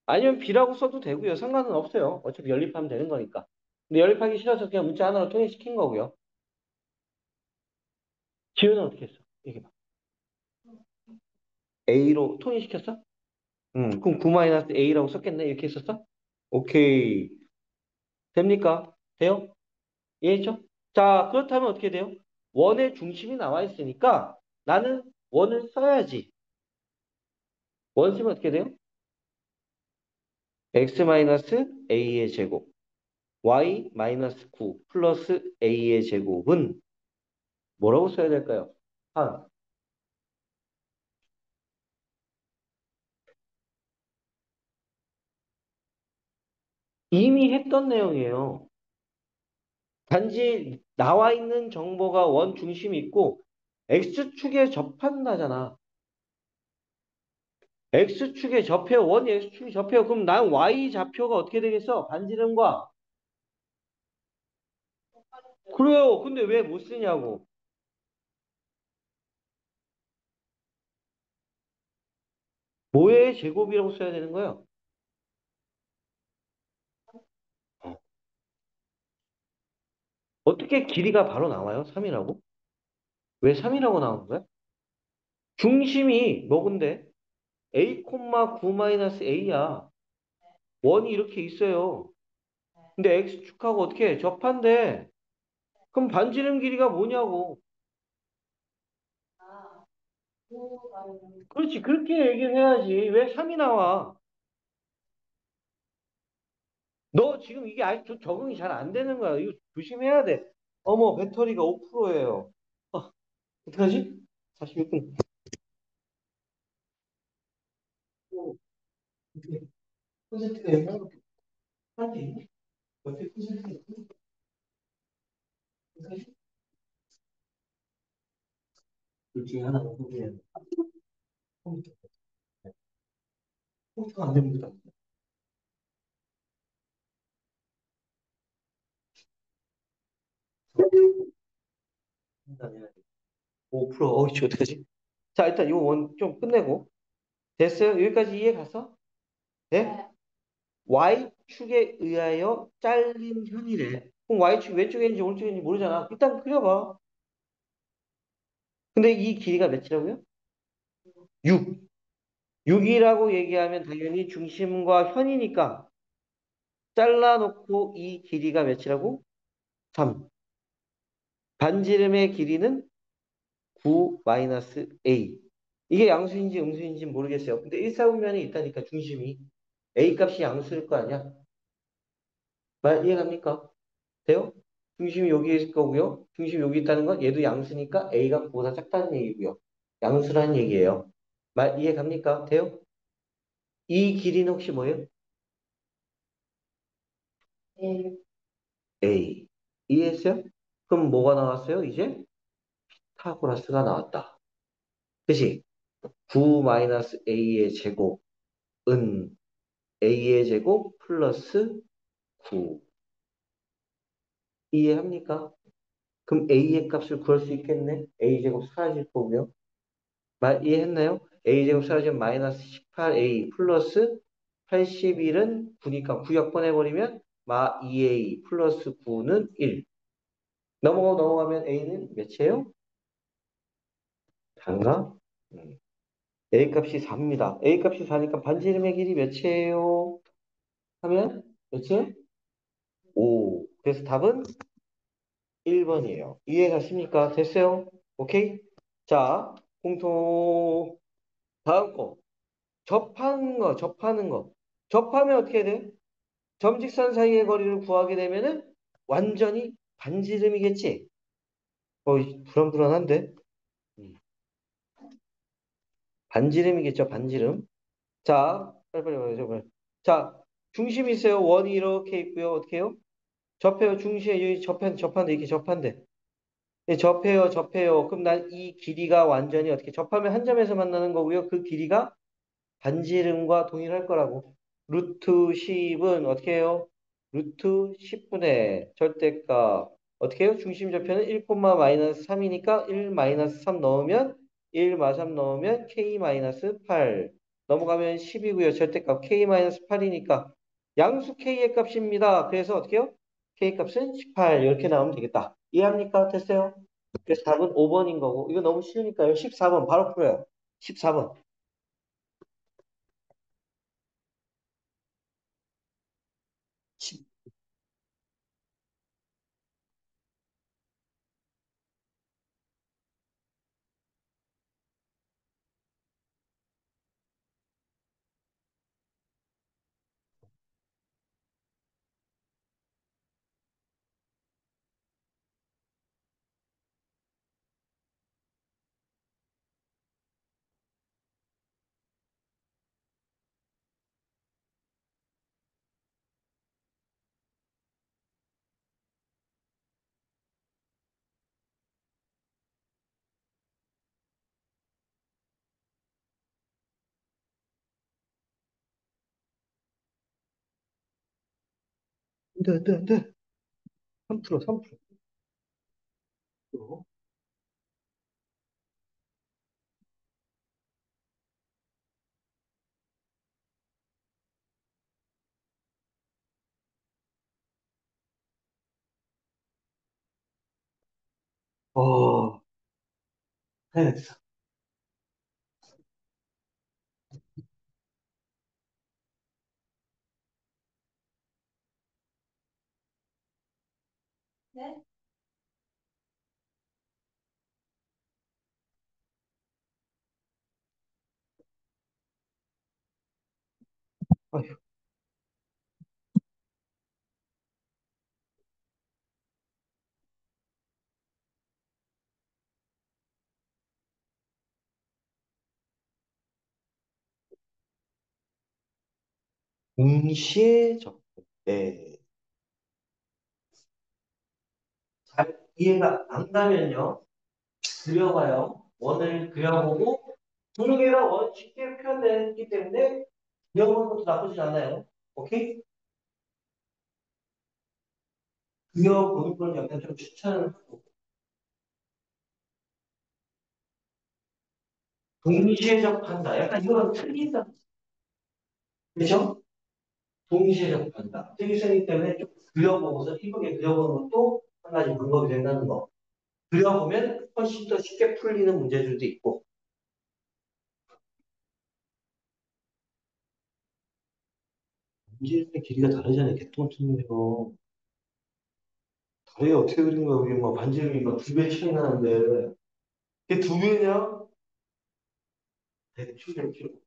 아니면 B라고 써도 되고요. 상관은 없어요. 어차피 연립하면 되는 거니까. 근데 연립하기 싫어서 그냥 문자 하나로 통일시킨 거고요. 지우는 어떻게 했어? 얘기해봐. A로 통일시켰어? 그럼 9-A라고 썼겠네? 이렇게 했었어? 오케이. 됩니까? 돼요? 이해했죠? 자, 그렇다면 어떻게 돼요? 원의 중심이 나와 있으니까 나는 원을 써야지. 원 쓰면 어떻게 돼요? x-a의 제곱, y-9 플러스 a의 제곱은 뭐라고 써야 될까요? 한, 이미 했던 내용이에요. 단지 나와 있는 정보가 원 중심이 있고 x축에 접한다잖아. x축에 접해요. 원이 x축에 접해요. 그럼 난 y좌표가 어떻게 되겠어? 반지름과. 그래요. 근데 왜 못 쓰냐고. 뭐의 제곱이라고 써야 되는 거예요? 어. 어떻게 길이가 바로 나와요? 3이라고? 왜 3이라고 나오는 거야? 중심이 뭐근데? a, 9-a야. 원이 이렇게 있어요. 근데 x축하고 어떻게 해? 접한대. 그럼 반지름 길이가 뭐냐고. 그렇지. 그렇게 얘기를 해야지. 왜 3이 나와? 너 지금 이게 아직 적응이 잘 안 되는 거야. 이거 조심해야 돼. 어머, 배터리가 5%예요. 어떡하지? 46분. 콘센트가 영향을 하지? 어떻게 콘센트가 둘 중에 하나가 후보예요. 컴퓨터. 컴퓨터가 안 됩니다. 판단해야 돼. 5%, 어이씨, 어떡하지? 자, 일단 이거 원 좀 끝내고. 됐어요? 여기까지 이해 갔어? 네? Y축에 의하여 잘린 현이래. 그럼 Y축 왼쪽에 있는지 오른쪽에 있는지 모르잖아. 일단 그려봐. 근데 이 길이가 몇이라고요? 6. 6이라고 얘기하면 당연히 중심과 현이니까 잘라놓고 이 길이가 몇이라고? 3. 반지름의 길이는 9-A. 이게 양수인지 음수인지 모르겠어요. 근데 일사분면에 있다니까 중심이. A 값이 양수일 거 아니야? 말 이해갑니까? 돼요? 중심이 여기 있을 거고요. 중심이 여기 있다는 건 얘도 양수니까 A가 그보다 작다는 얘기고요. 양수라는 얘기예요. 말 이해갑니까? 돼요? 이 길이는 혹시 뭐예요? A. 이해했어요? 그럼 뭐가 나왔어요? 이제 피타고라스가 나왔다. 그치? 9-A의 제곱은 A의 제곱 플러스 9. 이해합니까? 그럼 A의 값을 구할 수 있겠네? A제곱 사라질 거고요. 말 이해했나요? A제곱 사라지면 마이너스 18A 플러스 81은 9니까 9 역분해버리면 마 2A 플러스 9는 1. 넘어가면 A는 몇이에요? 단가? A 값이 4입니다. A 값이 4니까 반지름의 길이 몇이에요? 하면 몇이에요? 5. 그래서 답은 1번이에요. 이해가십니까? 됐어요? 오케이? 자, 공통, 다음 거. 접하는 거. 접하면 어떻게 돼? 점직선 사이의 거리를 구하게 되면은 완전히 반지름이겠지? 불안불안한데? 음, 반지름이겠죠, 반지름. 자, 빨리빨리 말해줘, 빨리. 자, 중심이 있어요. 원이 이렇게 있고요. 어떻게 해요? 접해요. 중심에 여기 접한데, 이렇게 접한데. 네, 접해요. 그럼 난 이 길이가 완전히 어떻게 접하면 한 점에서 만나는 거고요. 그 길이가 반지름과 동일할 거라고. 루트 10은 어떻게 해요? 루트 10분의 절대값. 어떻게 해요? 중심 좌표는 1, 마이너스 3이니까 1 마이너스 3 넣으면 1 마 3 넣으면 k 마이너스 8. 넘어가면 10이고요. 절대값 k 마이너스 8이니까 양수 k의 값입니다. 그래서 어떻게 해요? k 값은 18. 이렇게 나오면 되겠다. 이해합니까? 됐어요? 그래서 답은 5번인 거고. 이거 너무 쉬우니까요. 14번 바로 풀어요. 14번. 안 돼. 3%, 3%. 어, 해냈어. 아휴, 동시에 접근. 네. 잘 이해가 안 가면요. 그려봐요. 원을 그려보고, 두 개가 원 쉽게 표현되기 때문에 그려보는 것도 나쁘진 않아요. 오케이? 그려보는 걸 약간 좀 추천을 하고. 동시에 접한다. 약간 이거랑 틀리다. 그죠? 동시에 접한다. 특이성이기 때문에 좀 그려보고서 이쁘게 그려보는 것도 한 가지 방법이 된다는 거. 그려보면 훨씬 더 쉽게 풀리는 문제들도 있고. 문제의 길이가 다르잖아요. 개똥같은 다리가 어떻게 그린 거야? 이게 막 반지름이 막 2배 차이 나는데. 이게 2배냐? 대충 대충.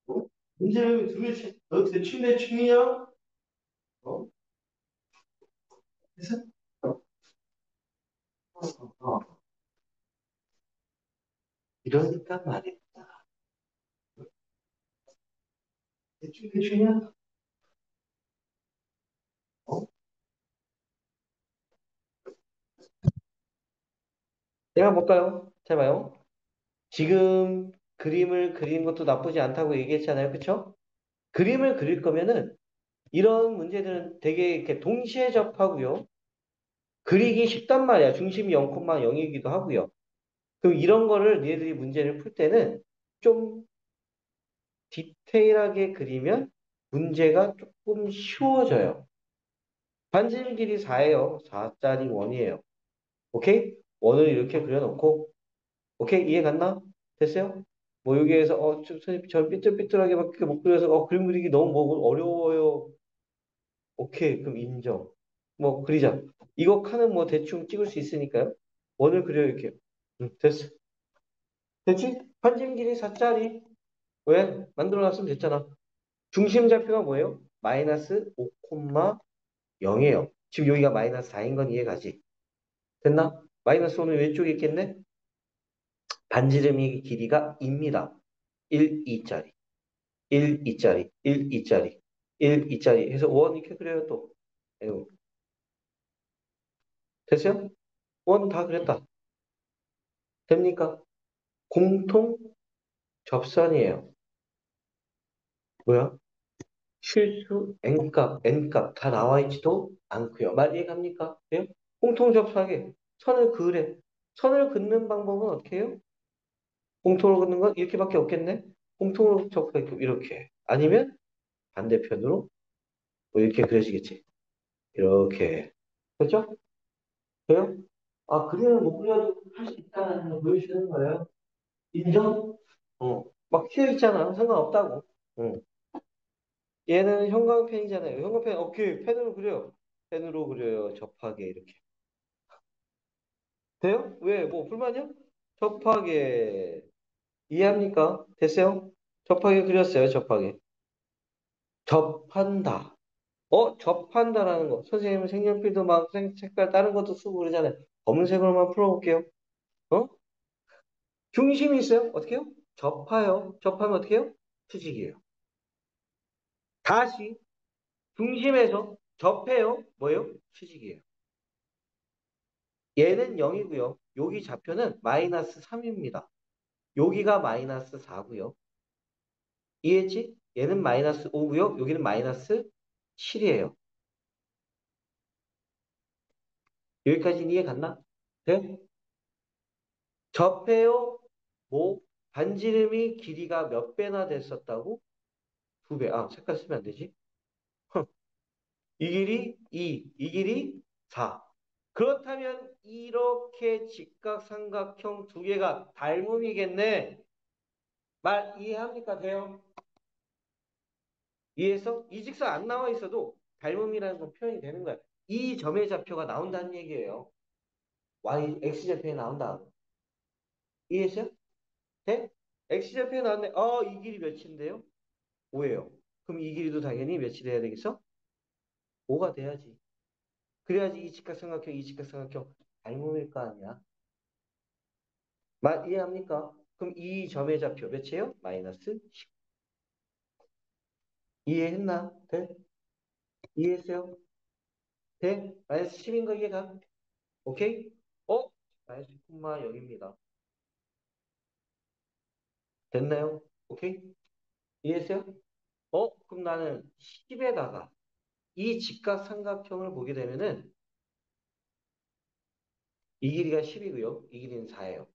어? 문제름이 2배 차이. 너 대충 대충이야? 어? 그래서 어. 이러니까 말이야. 대충 대충이야? 어? 내가 볼까요? 잘 봐요. 지금 그림을 그리는 것도 나쁘지 않다고 얘기했잖아요. 그쵸? 그림을 그릴 거면은 이런 문제들은 되게 이렇게 동시에 접하고요. 그리기 쉽단 말이야. 중심이 0,0이기도 하고요. 그럼 이런 거를 얘들이 문제를 풀 때는 좀 디테일하게 그리면 문제가 조금 쉬워져요. 반질 길이 4예요. 4짜리 원이에요. 오케이? 원을 이렇게 그려놓고 오케이? 이해 갔나? 됐어요? 뭐 여기에서 좀 선생님 저 삐뚤삐뚤하게밖에 못 그려서 그림 그리기 너무 뭐 어려워요. 오케이 그럼 인정. 뭐 그리자. 이거 칸은 뭐 대충 찍을 수 있으니까요. 원을 그려 이렇게. 됐어. 됐지? 판심 길이 4짜리. 왜? 만들어놨으면 됐잖아. 중심 좌표가 뭐예요? 마이너스 5,0이에요. 지금 여기가 마이너스 4인 건 이해가지? 됐나? 마이너스 5는 왼쪽에 있겠네? 반지름이 길이가 2입니다. 1, 2짜리. 1, 2짜리. 1, 2짜리. 1, 2짜리 해서 원 이렇게 그려요 또. 아이고, 됐어요? 원 다 그렸다. 됩니까? 공통 접선이에요. 뭐야? 실수 n값 다 나와 있지도 않고요. 말 이해갑니까? 돼요? 공통 접선하게 선을 그으래. 선을 긋는 방법은 어떻게 해요? 공통으로 긋는 건 이렇게밖에 없겠네? 공통으로 접하게 이렇게. 아니면 반대편으로 뭐 이렇게 그려지겠지. 이렇게. 그렇죠? 돼요? 그림을 못 그려도 할 수 있다는 걸 보여주는 거예요. 인정? 막 튀어 있잖아. 상관없다고. 어. 얘는 형광펜이잖아요. 형광펜, 오케이. 펜으로 그려요. 펜으로 그려요. 접하게, 이렇게. 돼요? 왜? 뭐, 불만이요? 접하게. 이해합니까? 됐어요? 접하게 그렸어요. 접하게. 접한다. 접한다라는 거. 선생님은 색연필도 막 색깔 다른 것도 쓰고 그러잖아요. 검은색으로만 풀어볼게요. 어? 중심이 있어요. 어떻게 해요? 접하요. 접하면 어떻게 해요? 수직이에요. 다시 중심에서 접해요. 뭐예요? 수직이에요. 얘는 0이고요. 여기 좌표는 마이너스 3입니다. 여기가 마이너스 4고요. 이해했지? 얘는 마이너스 5고요. 여기는 마이너스 7이에요. 여기까지는 이해 갔나? 네? 접해요. 뭐? 반지름이 길이가 몇 배나 됐었다고? 2배. 색깔 쓰면 안 되지? 이 길이 2, 이 길이 4. 그렇다면 이렇게 직각삼각형 두 개가 닮음이겠네. 말 이해합니까? 돼요? 이해해서 이 직선 안 나와 있어도 닮음이라는 건 표현이 되는 거야. 이 점의 좌표가 나온다는 얘기예요. x좌표에 나온다. 이해했어요? 돼? x좌표에 나왔네. 이 길이 몇인데요? 5예요. 그럼 이 길이도 당연히 몇이 돼야 되겠어? 5가 돼야지. 그래야지 이 직각삼각형, 이 직각삼각형 닮음일 거 아니야. 말 이해합니까? 그럼 이 점의 좌표 몇이에요? 마이너스 10. 이해했나? 돼? 이해했어요? 돼? 마이너스 10인 거 이해가? 오케이? 마이너스 10,0입니다. 됐나요? 오케이? 이해했어요? 그럼 나는 10에다가 이 직각삼각형을 보게 되면은 이 길이가 10이고요. 이 길이는 4예요.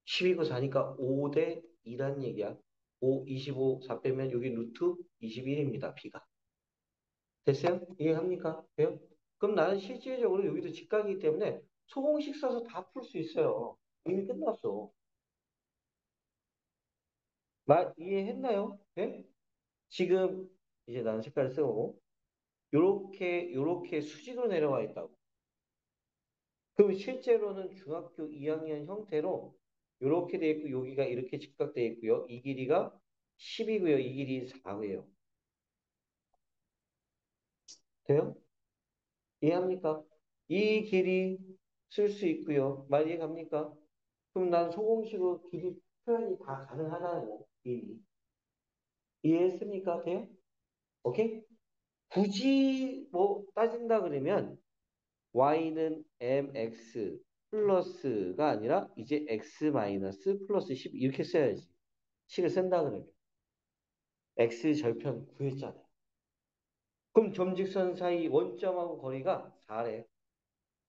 10이고 4니까 5 대 2란 얘기야. 5, 25, 4 빼면 여기 루트 21입니다. B가. 됐어요? 이해합니까? 돼요? 그럼 나는 실질적으로 여기도 직각이기 때문에 소공식 써서 다 풀 수 있어요. 이미 끝났어. 말 이해했나요? 네? 지금 이제 나는 색깔을 쓰고 요렇게 수직으로 내려와 있다고. 그럼 실제로는 중학교 2학년 형태로 요렇게 돼 있고 여기가 이렇게 직각돼 있고요. 이 길이가 10이고요. 이 길이 4고요. 돼요? 이해합니까? 이 길이 쓸 수 있고요. 말 이해갑니까? 그럼 난 소공식으로 길이 표현이 다 가능하다는 거. 이미. 이해했습니까? 돼요? 오케이? 굳이 뭐 따진다 그러면 y는 mx 플러스가 아니라 이제 x 마이너스 플러스 10 이렇게 써야지. 식을 쓴다 그러면. x 절편 구했잖아요. 그럼 점직선 사이 원점하고 거리가 4래.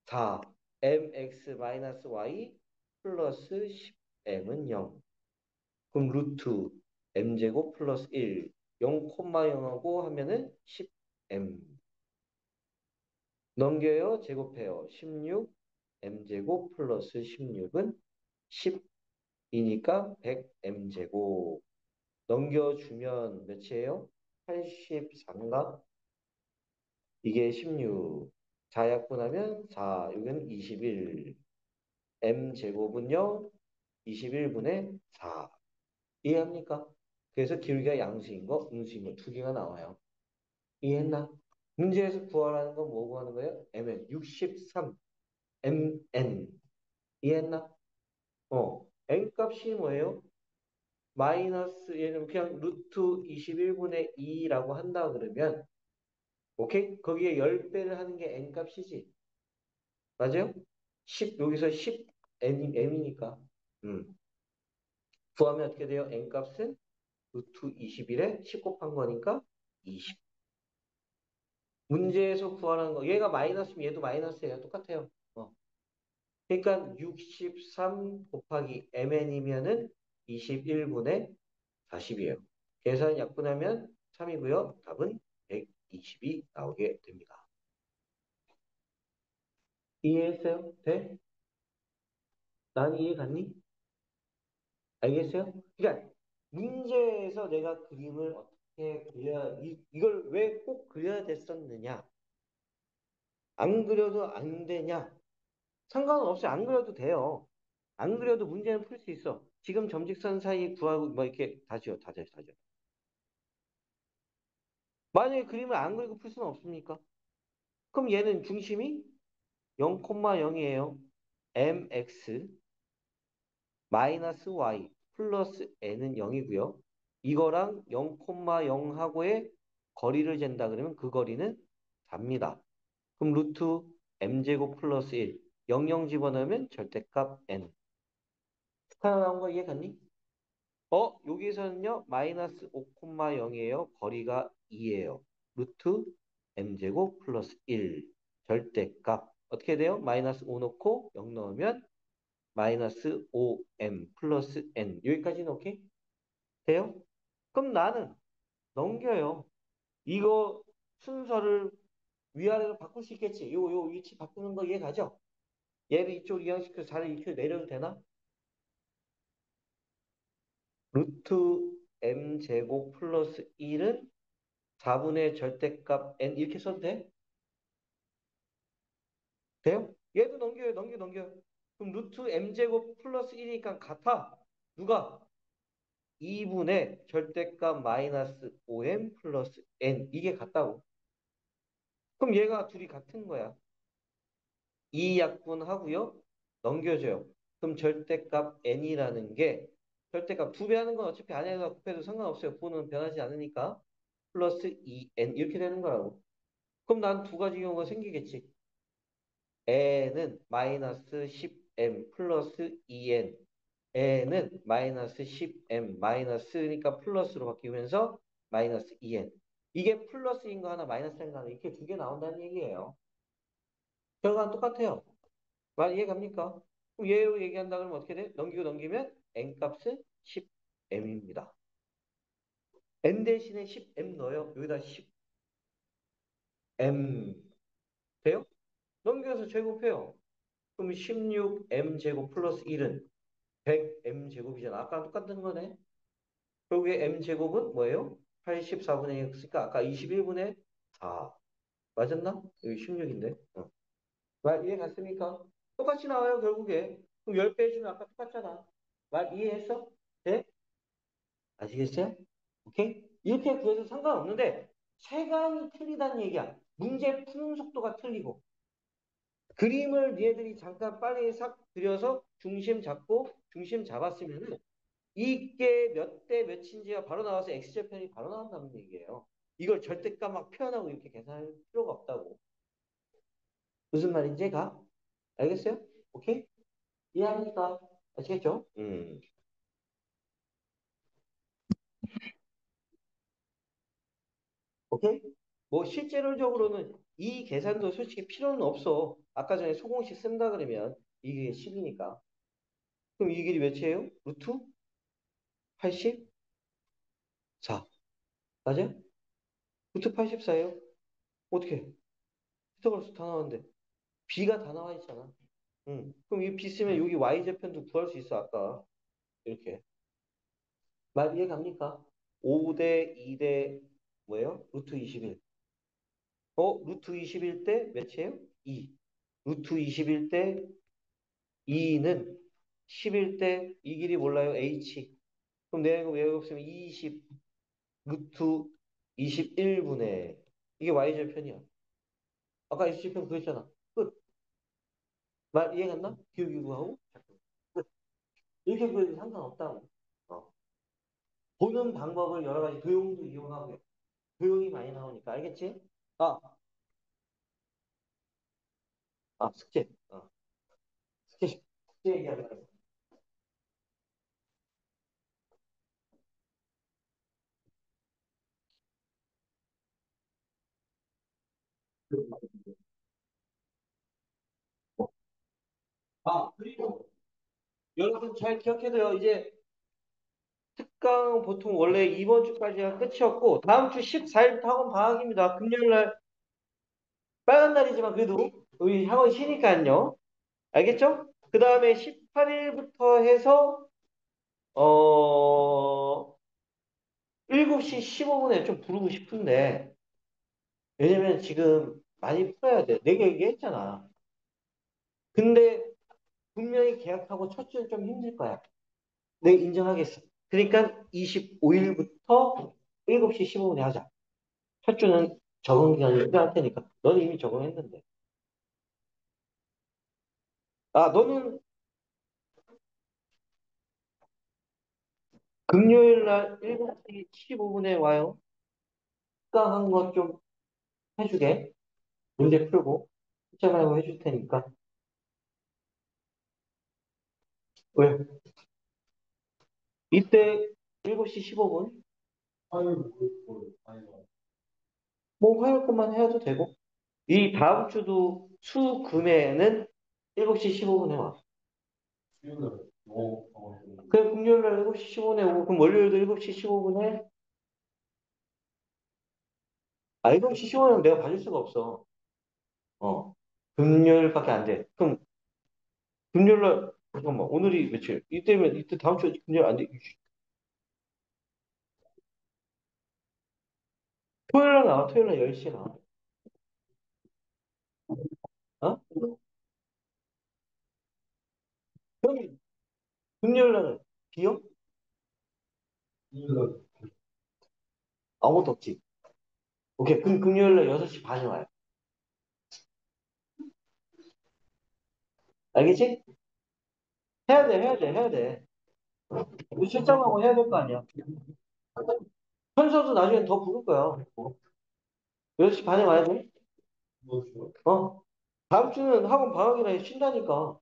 4. mx 마이너스 y 플러스 10m은 0. 그럼 루트 m제곱 플러스 1. 0,0하고 하면은 10m. 넘겨요. 제곱해요. 16 m제곱 플러스 16은 10 2니까 100m제곱. 넘겨주면 몇이에요? 84인가? 이게 16. 자약분하면 4. 여기는 21. m제곱은요? 21분의 4. 이해합니까? 그래서 기울기가 양수인 거, 음수인 거 두 개가 나와요. 이해했나? 문제에서 구하라는 건 뭐 구하는 거예요? mn 63 mn. 이해했나? n 값이 뭐예요? 마이너스 얘는 그냥 루트 21분의 2라고 한다 그러면 오케이? 거기에 10배를 하는 게 n 값이지. 맞아요? 10 여기서 10 m이니까. 음. 구하면 어떻게 돼요? n 값은 루트 21에 10 곱한 거니까 20. 문제에서 구하라는 거. 얘가 마이너스면 얘도 마이너스예요. 똑같아요. 그러니까 63 곱하기 mn이면은 21분의 40이에요. 계산 약분하면 3이고요. 답은 120이 나오게 됩니다. 이해했어요? 돼? 난 이해 갔니? 알겠어요? 그러니까 문제에서 내가 그림을 어떻게 그려야 이걸 왜 꼭 그려야 됐었느냐? 안 그려도 안 되냐? 상관은 없어요. 안 그려도 돼요. 안 그려도 문제는 풀 수 있어. 지금 점직선 사이 구하고 뭐 이렇게 다지요, 다져, 다져. 만약에 그림을 안 그리고 풀 수는 없습니까? 그럼 얘는 중심이 0,0이에요. mx 마이너스 y 플러스 n은 0이고요. 이거랑 0,0하고의 거리를 잰다 그러면 그 거리는 4입니다. 그럼 루트 m제곱 플러스 1. 00 집어넣으면 절대값 n. 하나 나온 거 이해 갔니? 여기서는요, 마이너스 5,0이에요. 거리가 2예요. 루트 m제곱 플러스 1. 절대값. 어떻게 돼요? 마이너스 5 넣고 0 넣으면 마이너스 5m 플러스 n. 여기까지는 오케이? 돼요? 그럼 나는 넘겨요. 이거 순서를 위아래로 바꿀 수 있겠지? 요 위치 바꾸는 거 이해가죠? 얘를 이쪽 이항시켜서 자를 이렇게 내려도 되나? 루트 m제곱 플러스 1은 4분의 절대값 n 이렇게 써도 돼? 돼요? 얘도 넘겨요. 넘겨요. 그럼 루트 m제곱 플러스 1이니까 같아. 누가? 2분의 절대값 마이너스 5m 플러스 n 이게 같다고. 그럼 얘가 둘이 같은 거야. 이 약분하고요. 넘겨줘요. 그럼 절대값 n이라는 게 절대값 2배 하는 건 어차피 안 해도 곱해도 상관없어요. 부호는 변하지 않으니까. 플러스 2n 이렇게 되는 거라고. 그럼 난 두 가지 경우가 생기겠지. n은 마이너스 10m 플러스 2n. n은 마이너스 10m 마이너스니까 플러스로 바뀌면서 마이너스 2n. 이게 플러스인 거 하나 마이너스인 거 하나 이렇게 두 개 나온다는 얘기예요. 결과는 똑같아요. 말 이해 갑니까? 그럼 얘로 얘기한다 그러면 어떻게 돼? 넘기면 n 값은 10m입니다. n 대신에 10m 넣어요. 여기다 10m 돼요? 넘겨서 제곱해요. 그럼 16m 제곱 플러스 1은 100m 제곱이잖아. 아까 똑같은 거네. 결국에 m 제곱은 뭐예요? 84분의 1 했으니까 아까 21분의 4. 맞았나? 여기 16인데. 말 이해 갔습니까? 똑같이 나와요, 결국에. 그럼 10배 해주면 아까 똑같잖아. 말 이해했어? 네? 아시겠어요? 오케이? 이렇게 구해도 상관없는데, 체감이 틀리다는 얘기야. 문제 푸는 속도가 틀리고. 그림을 니네들이 잠깐 빨리 싹 그려서 중심 잡고, 중심 잡았으면은, 이게 몇 대 몇인지가 바로 나와서 X절편이 바로 나온다는 얘기예요. 이걸 절대값 막 표현하고 이렇게 계산할 필요가 없다고. 무슨 말인지 가? 알겠어요? 오케이? 이해합니까? 아시겠죠? 오케이? 뭐 실제로적으로는 이 계산도 솔직히 필요는 없어. 아까 전에 소공식 쓴다 그러면 이게 10이니까. 그럼 이 길이 몇이에요? 루트 84. 맞아요? 루트 84예요. 어떻게? 피타고라스 다 나왔는데 b가 다 나와 있잖아. 그럼 이 b 쓰면 여기 y좌편도 구할 수 있어 아까. 이렇게. 말 이해 갑니까? 5대 2대 뭐예요? 루트 21. 루트 21 대 몇이에요? 2. 루트 21 대 2는 11 대 이 길이 몰라요? h. 그럼 내가 이거 외우고 있으면 20 루트 21분의 이게 y절편이야. 아까 x절편 그거 했잖아. 끝. 말 이해 갔나? 기울기구하고 끝. 이렇게 구해도 상관없다고. 어. 보는 방법을 여러 가지 도형도 이용하고요. 도형이 많이 나오니까 알겠지? 아, 숙제. 숙제 얘기하는 거야. 그리고 여러분 잘 기억해둬요. 이제 특강 보통 원래 이번 주까지가 끝이었고 다음 주 14일부터 학원 방학입니다. 금요일 날 빨간 날이지만 그래도 우리 학원 쉬니까요. 알겠죠? 그 다음에 18일부터 해서 어 7시 15분에 좀 부르고 싶은데 왜냐면 지금 많이 풀어야 돼. 내가 얘기했잖아. 근데 분명히 계약하고 첫 주는 좀 힘들 거야. 내가 인정하겠어. 그러니까 25일부터 7시 15분에 하자. 첫 주는 적응 기간이 필요할 테니까. 너는 이미 적응했는데. 너는 금요일 날 7시 15분에 와요. 특강한 거 좀 해주게. 문제 풀고. 숙제 말고 해줄 테니까. 왜? 이때 7시 15분? 뭐 화요일 것만 해도 되고. 이 다음 주도 수금에는 7시 15분에 와. 그럼 금요일 날 7시 15분에 오고, 그럼 월요일도 7시 15분에? 7시 15분은 내가 봐줄 수가 없어. 어. 금요일밖에 안 돼. 그럼 금요일 날, 잠깐만, 오늘이 며칠? 이때면, 이때 다음 주 금요일 안 돼. 토요일 날 나와, 토요일 날 10시에 나와. 어? 그럼 금요일 날은 비어? 아무것도 없지. 오케이, 그럼 금요일 날 6시 반에 와요. 알겠지? 해야 돼, 해야 돼, 해야 돼. 우리 실장하고 해야 될 거 아니야. 현서도 나중에 더 부를 거야. 6시 반에 와야 돼? 어? 다음 주는 학원 방학이라 쉰다니까.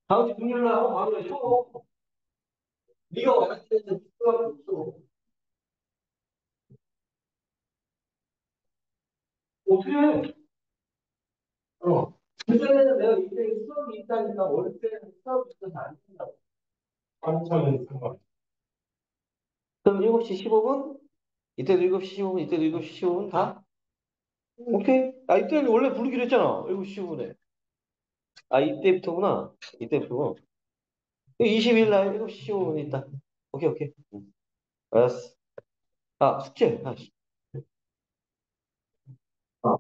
다음 주 금요일 날 학원 방학이라 쉬어. 네가 왔을 때는 수업이 없어. 어떻게 해? 어. 그전에는 내가 이때 수업이 있다니까 어릴 때는 수업이 있어서 안 된다고. 한창은 상관. 그럼 7시 15분? 이때도 7시 15분, 이때도 7시 15분 다? 오케이. 이때는 원래 부르기로 했잖아. 7시 15분에. 이때부터구나. 이때부터. 20일 날 7시 15분 있다. 오케이, 오케이. 응. 알았어. 숙제. 아,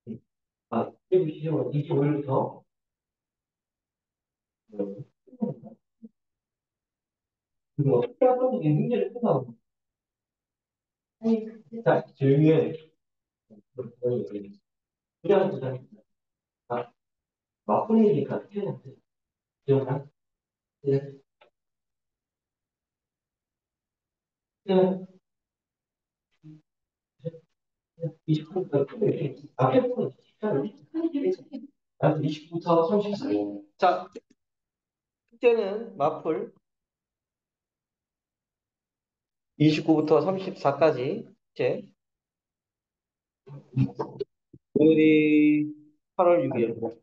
응. 7시 15분, 25일부터. 그리고 학교학생이 문제를 풀어. 자, 조용히 해. 그냥 그냥 아, 맞불리니까 틀렸지. 기억나? 네. 그냥 20분부터 앞에 부분 20부터 34. 자, 숙제는 마플 29부터 34까지 숙제. 오늘이 8월 6일.